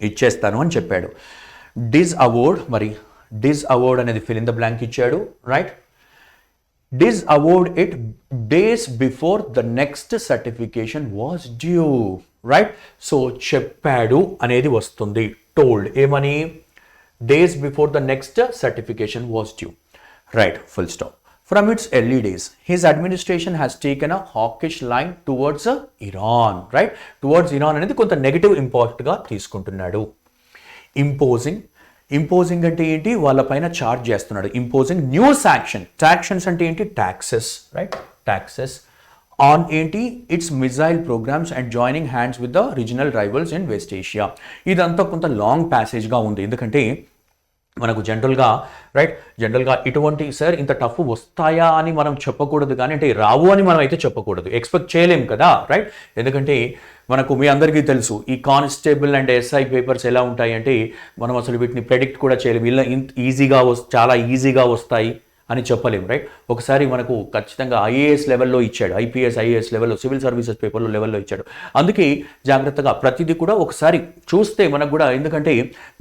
Speaker 1: ఇచ్చేస్తాను అని చెప్పాడు. డిస్అవోర్డ్ అనేది ఫిల్ ఇన్ ద బ్లాంక్ ఇచ్చాడు, right? disavowed it days before the next certification was due, right? So చెప్పాడు అనేది వస్తుంది. told ఏమని? days before the next certification was due, right? Full stop. From its early days, his administration has taken a hawkish line towards Iran, right? Towards Iran అనేది కొంత negative impact గా తీసుకుంటున్నాడు. Imposing అంటే ఏంటి? వాళ్ళపైన చార్జ్ చేస్తున్నాడు. Imposing new sanctions అంటే ఏంటి? Taxes, right? ట్యాక్సెస్ ఆన్ ఏంటి? Its missile programmes and joining hands with the regional rivals in West Asia. ఇదంతా కొంత లాంగ్ ప్యాసేజ్గా ఉంది, ఎందుకంటే మనకు జనరల్గా ఇటువంటి సార్ ఇంత టఫ్ వస్తాయా అని మనం చెప్పకూడదు, కానీ అంటే రావు అని మనం అయితే చెప్పకూడదు, ఎక్స్పెక్ట్ చేయలేం కదా, రైట్? ఎందుకంటే మనకు మీ అందరికీ తెలుసు ఈ కానిస్టేబుల్ అండ్ SI పేపర్స్ ఎలా ఉంటాయి అంటే మనం అసలు వీటిని ప్రెడిక్ట్ కూడా చేయలేము. ఇలా చాలా ఈజీగా వస్తాయి అని చెప్పలేం, రైట్? ఒకసారి మనకు ఖచ్చితంగా IAS లెవెల్లో ఇచ్చాడు, IPS లెవెల్లో, సివిల్ సర్వీసెస్ పేపర్లో లెవెల్లో ఇచ్చాడు. అందుకే జాగ్రత్తగా ప్రతిదీ కూడా ఒకసారి చూస్తే మనకు కూడా, ఎందుకంటే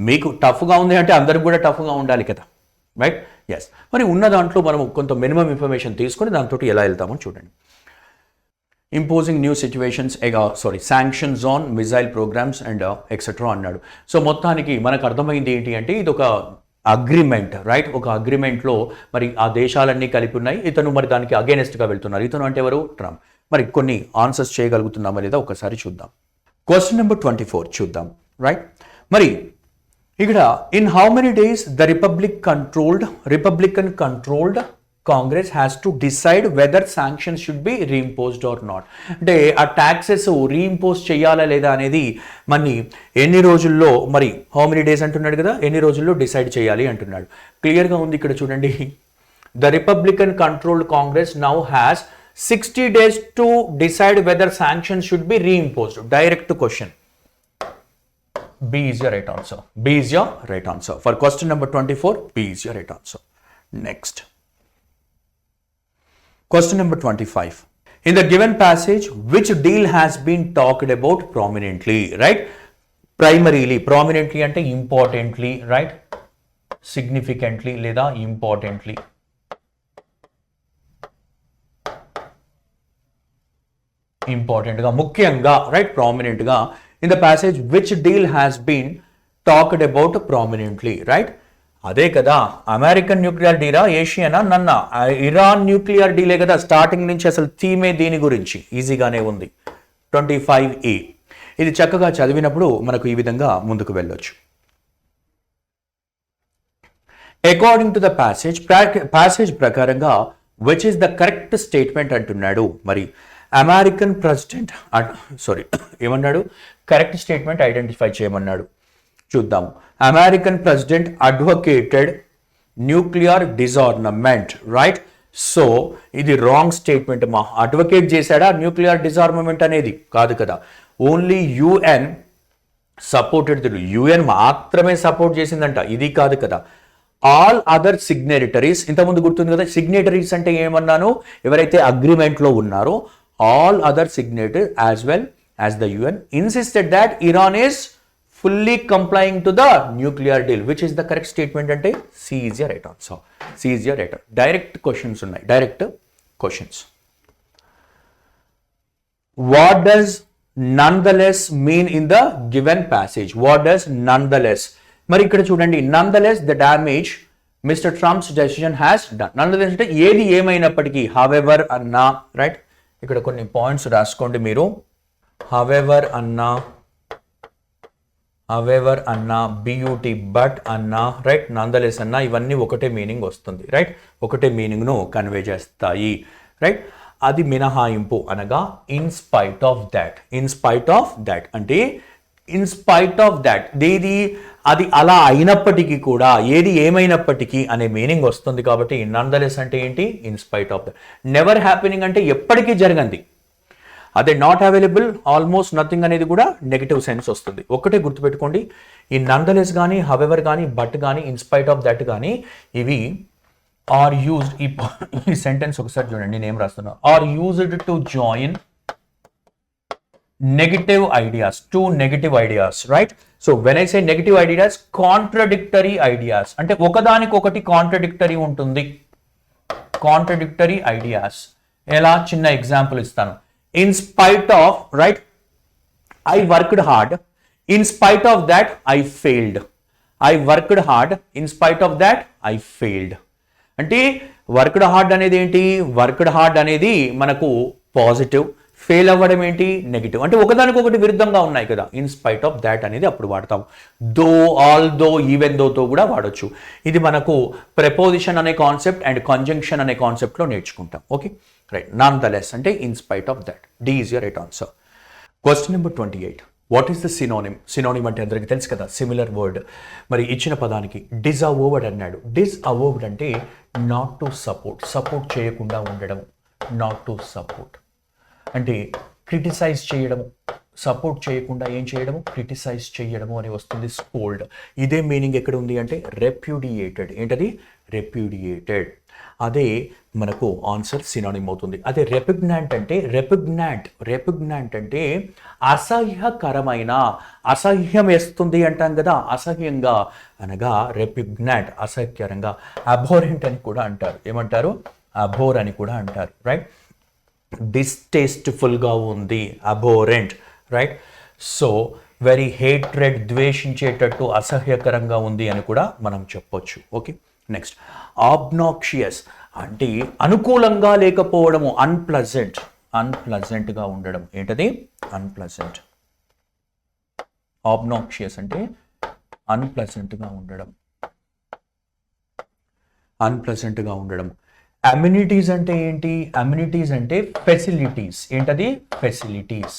Speaker 1: మీకు టఫ్గా ఉంది అంటే అందరికి కూడా టఫ్గా ఉండాలి కదా, రైట్? ఎస్. మరి ఉన్న దాంట్లో మనం కొంత మినిమం ఇన్ఫర్మేషన్ తీసుకొని దాంతో ఎలా వెళ్తామో చూడండి. Imposing new situations sanctions on missile programmes and etcetera అన్నాడు. సో మొత్తానికి మనకు అర్థమైంది ఏంటి అంటే ఇది ఒక అగ్రిమెంట్, రైట్? ఒక అగ్రిమెంట్లో మరి ఆ దేశాలన్నీ కలిపి ఉన్నాయి. ఇతను మరి దానికి అగేనెస్ట్గా వెళ్తున్నారు. ఇతను అంటే ఎవరు? ట్రంప్. మరి కొన్ని ఆన్సర్స్ చేయగలుగుతున్నామా లేదా ఒకసారి చూద్దాం. క్వశ్చన్ నెంబర్ 24 చూద్దాం, రైట్? మరి ఇక్కడ in how many days the Republican controlled Congress has to decide whether sanctions should be reimposed or not. అంటే ఆ ట్యాక్సెస్ రీఇంపోజ్ చేయాలా లేదా అనేది మరి ఎన్ని రోజుల్లో, మరి హౌ మెనీ డేస్ అంటున్నాడు కదా, ఎన్ని రోజుల్లో డిసైడ్ చేయాలి అంటున్నాడు. క్లియర్గా ఉంది ఇక్కడ చూడండి. The Republican controlled Congress now has 60 days to decide whether sanctions should be reimposed. Direct question. B is your right answer. For question number 24, B is your right answer. Next. Question number 25. In the given passage, which deal has been talked about prominently, right? Primarily, prominently ante importantly, right? Significantly leda importantly. Important ga, mukyanga, right? Prominent ga. In the passage, which deal has been talked about prominently, right? అదే కదా, American nuclear డీలా, ఏషియనా, నన్నా, Iran nuclear delay కదా. Starting నుంచి అసలు థీమే దీని గురించి ఈజీగానే ఉంది. 25A. ఇది చక్కగా చదివినప్పుడు మనకు ఈ విధంగా ముందుకు వెళ్ళొచ్చు. అకార్డింగ్ టు ద ప్యాసేజ్ ప్రకారంగా which is the correct statement అంటున్నాడు. మరి అమెరికన్ ప్రెసిడెంట్ ఏమన్నాడు? కరెక్ట్ స్టేట్మెంట్ ఐడెంటిఫై చేయమన్నాడు. చూద్దాం. American president advocated nuclear disarmament, right? So ఇది రాంగ్ స్టేట్మెంట్. అడ్వకేట్ చేశాడా న్యూక్లియర్ డిజార్మమెంట్ అనేది? కాదు కదా. Only UN supported. UN మాత్రమే సపోర్ట్ చేసిందంట, ఇది కాదు కదా. ఆల్ అదర్ సిగ్నేటరీస్, ఇంతకుముందు గుర్తుంది కదా, సిగ్నేటరీస్ అంటే ఏమన్నాను? ఎవరైతే అగ్రిమెంట్లో ఉన్నారో all other signatories as well as the UN insisted that Iran is fully complying to the nuclear deal. Which is the correct statement ante? C is your right answer. C is your right. Direct questions unnai, direct questions. What does nonetheless mean in the given passage? What does nonetheless? మరి ఇక్కడ చూడండి, nonetheless the damage Mr. Trump's decision has done. Nonetheless అంటే ఏది ఏమైనప్పటికీ, however అన్నా, right, ఇక్కడ కొన్ని points రాసుకోండి మీరు. however అన్నా, BUT బట్ అన్నా, రైట్, nonetheless అన్నా, ఇవన్నీ ఒకటే మీనింగ్ వస్తుంది, రైట్, ఒకటే మీనింగ్ ను కన్వే చేస్తాయి, రైట్. అది మినహాయింపు అనగా ఇన్ స్పైట్ ఆఫ్ దాట్ అంటే ఇన్ స్పైట్ ఆఫ్ దాట్, ఏది అది అలా అయినప్పటికీ కూడా, ఏది ఏమైనప్పటికీ అనే మీనింగ్ వస్తుంది. కాబట్టి nonetheless అంటే ఏంటి, in spite of that. Never happening అంటే ఎప్పటికీ జరగంది. అదే నాట్ అవైలబుల్, ఆల్మోస్ట్ నథింగ్ అనేది కూడా నెగిటివ్ సెన్స్ వస్తుంది. ఒకటే గుర్తుపెట్టుకోండి, ఈ nonetheless కానీ, హవెవర్ కానీ, బట్ కానీ, ఇన్ స్పైట్ ఆఫ్ దట్ కానీ, ఇవి ఆర్ యూజ్డ్, ఈ సెంటెన్స్ ఒకసారి చూడండి, నేను ఏం రాస్తున్నా, are used to join negative ideas, two negative ideas, right? So when I say negative ideas, contradictory ideas అంటే ఒకదానికొకటి కాంట్రడిక్టరీ ఉంటుంది, కాంట్రడిక్టరీ ఐడియాస్. ఎలా, చిన్న ఎగ్జాంపుల్ ఇస్తాను. In spite of, right, I worked hard, in spite of that I failed. I worked hard, in spite of that I failed. అంటే worked hard అనేది ఏంటి, worked hard అనేది మనకు పాజిటివ్, ఫెయిల్ అవ్వడం ఏంటి, నెగిటివ్. అంటే ఒకదానికొకటి విరుద్ధంగా ఉన్నాయి కదా, ఇన్ స్పైట్ ఆఫ్ దాట్ అనేది అప్పుడు వాడతాం. దో, ఆల్ దో, ఈవెన్ దో తో కూడా వాడొచ్చు. ఇది మనకు ప్రెపోజిషన్ అనే కాన్సెప్ట్ అండ్ కంజంక్షన్ అనే కాన్సెప్ట్ లో నేర్చుకుంటాం. Okay, right. nonetheless అంటే in spite of that. D is your right answer. Question number 28. What is the synonym? Synonym అంటే అందరికీ తెలుసు కదా, సిమిలర్ వర్డ్. మరి ఇచ్చిన పదానికి డిజఅవోవ్డ్ అన్నాడు. డిజఅవోవ్డ్ అంటే నాట్ టు సపోర్ట్, సపోర్ట్ చేయకుండా ఉండడం, నాట్ టు సపోర్ట్ అంటే క్రిటిసైజ్ చేయడము, సపోర్ట్ చేయకుండా ఏం చేయడము, క్రిటిసైజ్ చేయడము అని వస్తుంది. స్కోల్డ్, ఇదే మీనింగ్ ఎక్కడ ఉంది అంటే రెప్యూడియేటెడ్. ఏంటది, రెప్యూడియేటెడ్. అదే మనకు ఆన్సర్ సినోనిమ్ అవుతుంది. అదే రెపుగ్నాంట్ అంటే, రెపుగ్నాంట్ అంటే అసహ్యకరమైన, అసహ్యం వేస్తుంది అంటాం కదా, అసహ్యంగా అనగా రెపుగ్నాంట్, అసహ్యకరంగా. అబోరెంట్ అని కూడా అంటారు. ఏమంటారు, అబోర్ అని కూడా అంటారు, రైట్. డిస్టేస్ట్ఫుల్గా ఉంది, అబోరెంట్, రైట్. సో వెరీ హేట్రెడ్, ద్వేషించేటట్టు, అసహ్యకరంగా ఉంది అని కూడా మనం చెప్పొచ్చు. ఓకే, నెక్స్ట్ ఆబ్నాక్షియస్ అంటే అనుకూలంగా లేకపోవడము, అన్ప్లజెంట్, అన్ప్లజెంట్గా ఉండడం. ఏంటది, అన్ప్లజెంట్. ఆబ్నాక్షియస్ అంటే అన్ప్లజెంట్గా ఉండడం, అన్ప్లజెంట్గా ఉండడం. అమ్యూనిటీస్ అంటే ఏంటి, అమ్యూనిటీస్ అంటే ఫెసిలిటీస్. ఏంటది, ఫెసిలిటీస్.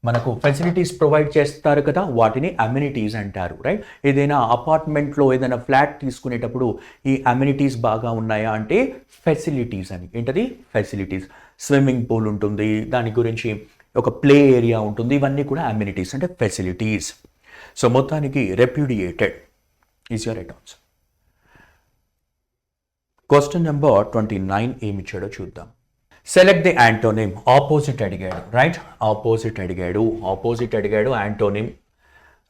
Speaker 1: మనకు ఫెసిలిటీస్ ప్రొవైడ్ చేస్తారు కదా, వాటిని అమ్యూనిటీస్ అంటారు, రైట్. ఏదైనా అపార్ట్మెంట్లో ఏదైనా ఫ్లాట్ తీసుకునేటప్పుడు ఈ అమ్యూనిటీస్ బాగా ఉన్నాయా అంటే ఫెసిలిటీస్ అని. ఏంటది, ఫెసిలిటీస్. స్విమ్మింగ్ పూల్ ఉంటుంది, దాని గురించి ఒక ప్లే ఏరియా ఉంటుంది, ఇవన్నీ కూడా అమ్యూనిటీస్ అంటే ఫెసిలిటీస్. సో మొత్తానికి repudiated is your right answer. Question number 29 ఏమి ఇచ్చాడో చూద్దాం. Select the antonym. ఆపోజిట్ అడిగాడు, రైట్. ఆపోజిట్ అడిగాడు, యాంటోనిమ్,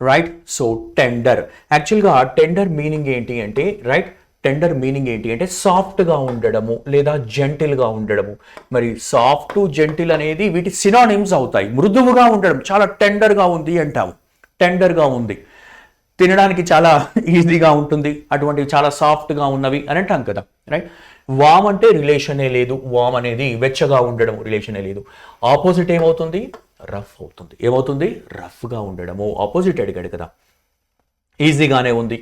Speaker 1: రైట్. So tender. యాక్చువల్గా టెండర్ మీనింగ్ ఏంటి అంటే, రైట్, టెండర్ మీనింగ్ ఏంటి అంటే సాఫ్ట్గా ఉండడము లేదా జెంటిల్గా ఉండడము. మరి సాఫ్ట్, జెంటిల్ అనేది వీటి సినానిమ్స్ అవుతాయి. మృదువుగా ఉండడం, చాలా టెండర్గా ఉంది అంటాము, టెండర్గా ఉంది, తినడానికి చాలా ఈజీగా ఉంటుంది, అటువంటివి చాలా సాఫ్ట్గా ఉన్నవి అని అంటాం కదా, రైట్. వామ్ అంటే రిలేషనే లేదు, వామ్ అనేది వెచ్చగా ఉండడం, రిలేషనే లేదు. ఆపోజిట్ ఏమవుతుంది, రఫ్ అవుతుంది. ఏమవుతుంది, రఫ్గా ఉండడము. ఆపోజిట్ అడిగాడు కదా, ఈజీగానే ఉంది.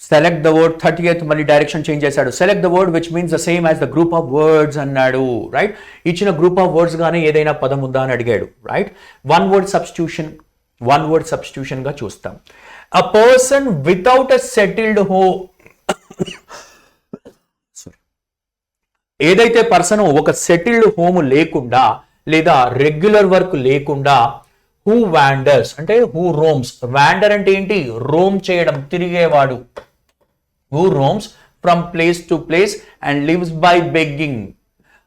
Speaker 1: Select the word. 30th మళ్ళీ డైరెక్షన్ చేంజ్ చేశాడు. Select the word which means the same as the group of words అన్నాడు, రైట్. ఇచ్చిన గ్రూప్ ఆఫ్ వర్డ్స్ గానే ఏదైనా పదం ఉందా అని అడిగాడు, రైట్. వన్ వర్డ్ సబ్స్టిట్యూషన్ గా చూస్తాం. A person without a settled home, ఏదైతే పర్సన్ ఒక సెటిల్డ్ హోమ్ లేకుండా లేదా రెగ్యులర్ వర్క్ లేకుండా, హూ వాండర్స్ అంటే హూ రోమ్స్. వాండర్ అంటే ఏంటి, రోమ్ చేయడం, తిరిగేవాడు. Who roams from place to place and lives by begging,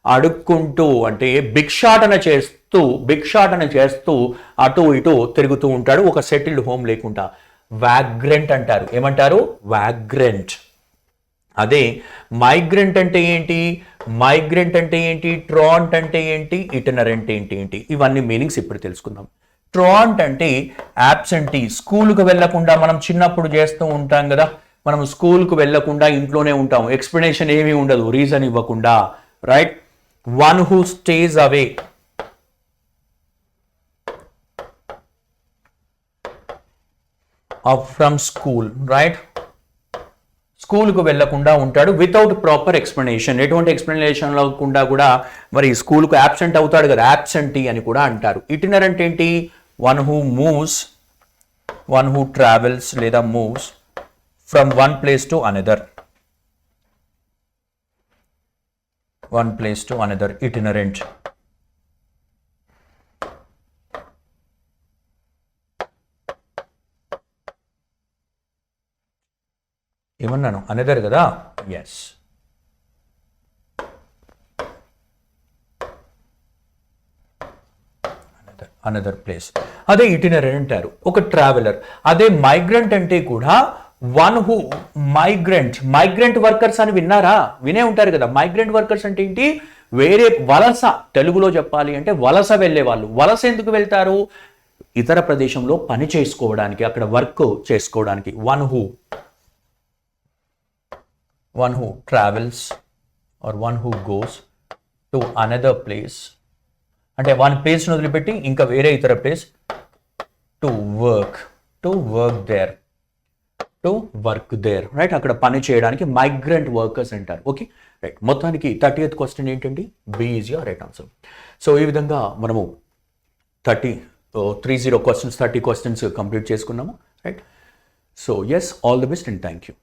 Speaker 1: అడుక్కుంటూ అంటే భిక్షాటన చేస్తూ అటు ఇటు తిరుగుతూ ఉంటాడు, ఒక సెటిల్డ్ హోమ్ లేకుండా. వాగ్రెంట్ అంటారు. ఏమంటారు, వాగ్రెంట్. అదే మైగ్రెంట్ అంటే ఏంటి, మైగ్రెంట్ అంటే ఏంటి, ట్రాంట్ అంటే ఏంటి, ఇటనరెంట్ ఏంటి, ఇవన్నీ మీనింగ్స్ ఇప్పుడు తెలుసుకుందాం. ట్రాంట్ అంటే యాబ్సెంటీ, స్కూల్కి వెళ్లకుండా మనం చిన్నప్పుడు చేస్తూ ఉంటాం కదా, మనం స్కూల్కి వెళ్లకుండా ఇంట్లోనే ఉంటాం, ఎక్స్ప్లెనేషన్ ఏమీ ఉండదు, రీజన్ ఇవ్వకుండా, right. One who stays away from school, right, స్కూల్కు వెళ్లకుండా ఉంటాడు వితౌట్ ప్రాపర్ ఎక్స్ప్లెనేషన్, ఎటువంటి ఎక్స్ప్లెనేషన్ లేకుండా కూడా మరి స్కూల్కు యాబ్సెంట్ అవుతాడు కదా, యాబ్సెంటీ అని కూడా అంటారు. ఇటినరెంట్ ఏంటి, one who moves, one who travels లేదా moves from one place to another, one place to another, itinerant. ఏమన్నాను, అనదర్ కదా, ఎస్. అనదర్ ప్లేస్, అదే ఇటినరెంట్ అంటారు, ఒక ట్రావెలర్. అదే మైగ్రెంట్ అంటే కూడా వన్ హూ, మైగ్రెంట్ వర్కర్స్ అని విన్నారా, వినే ఉంటారు కదా. మైగ్రెంట్ వర్కర్స్ అంటే ఏంటి, వేరే వలస, తెలుగులో చెప్పాలి అంటే వలస వెళ్ళే వాళ్ళు. వలస ఎందుకు వెళ్తారు, ఇతర ప్రదేశంలో పని చేసుకోవడానికి, అక్కడ వర్క్ చేసుకోవడానికి. one who travels or one who goes to another place, అంటే వన్ ప్లేస్ ను వదిలిపెట్టి ఇంకా వేరే ఇతర place, to work there, right, అక్కడ పని చేయడానికి మైగ్రెంట్ వర్కర్స్ అంటారు. Okay, right. మొత్తానికి 30th క్వశ్చన్ ఏంటండి, B is your right answer. So ఈ విధంగా మనము 30 క్వశ్చన్స్ కంప్లీట్ చేసుకున్నాము, right. So yes, all the best and thank you.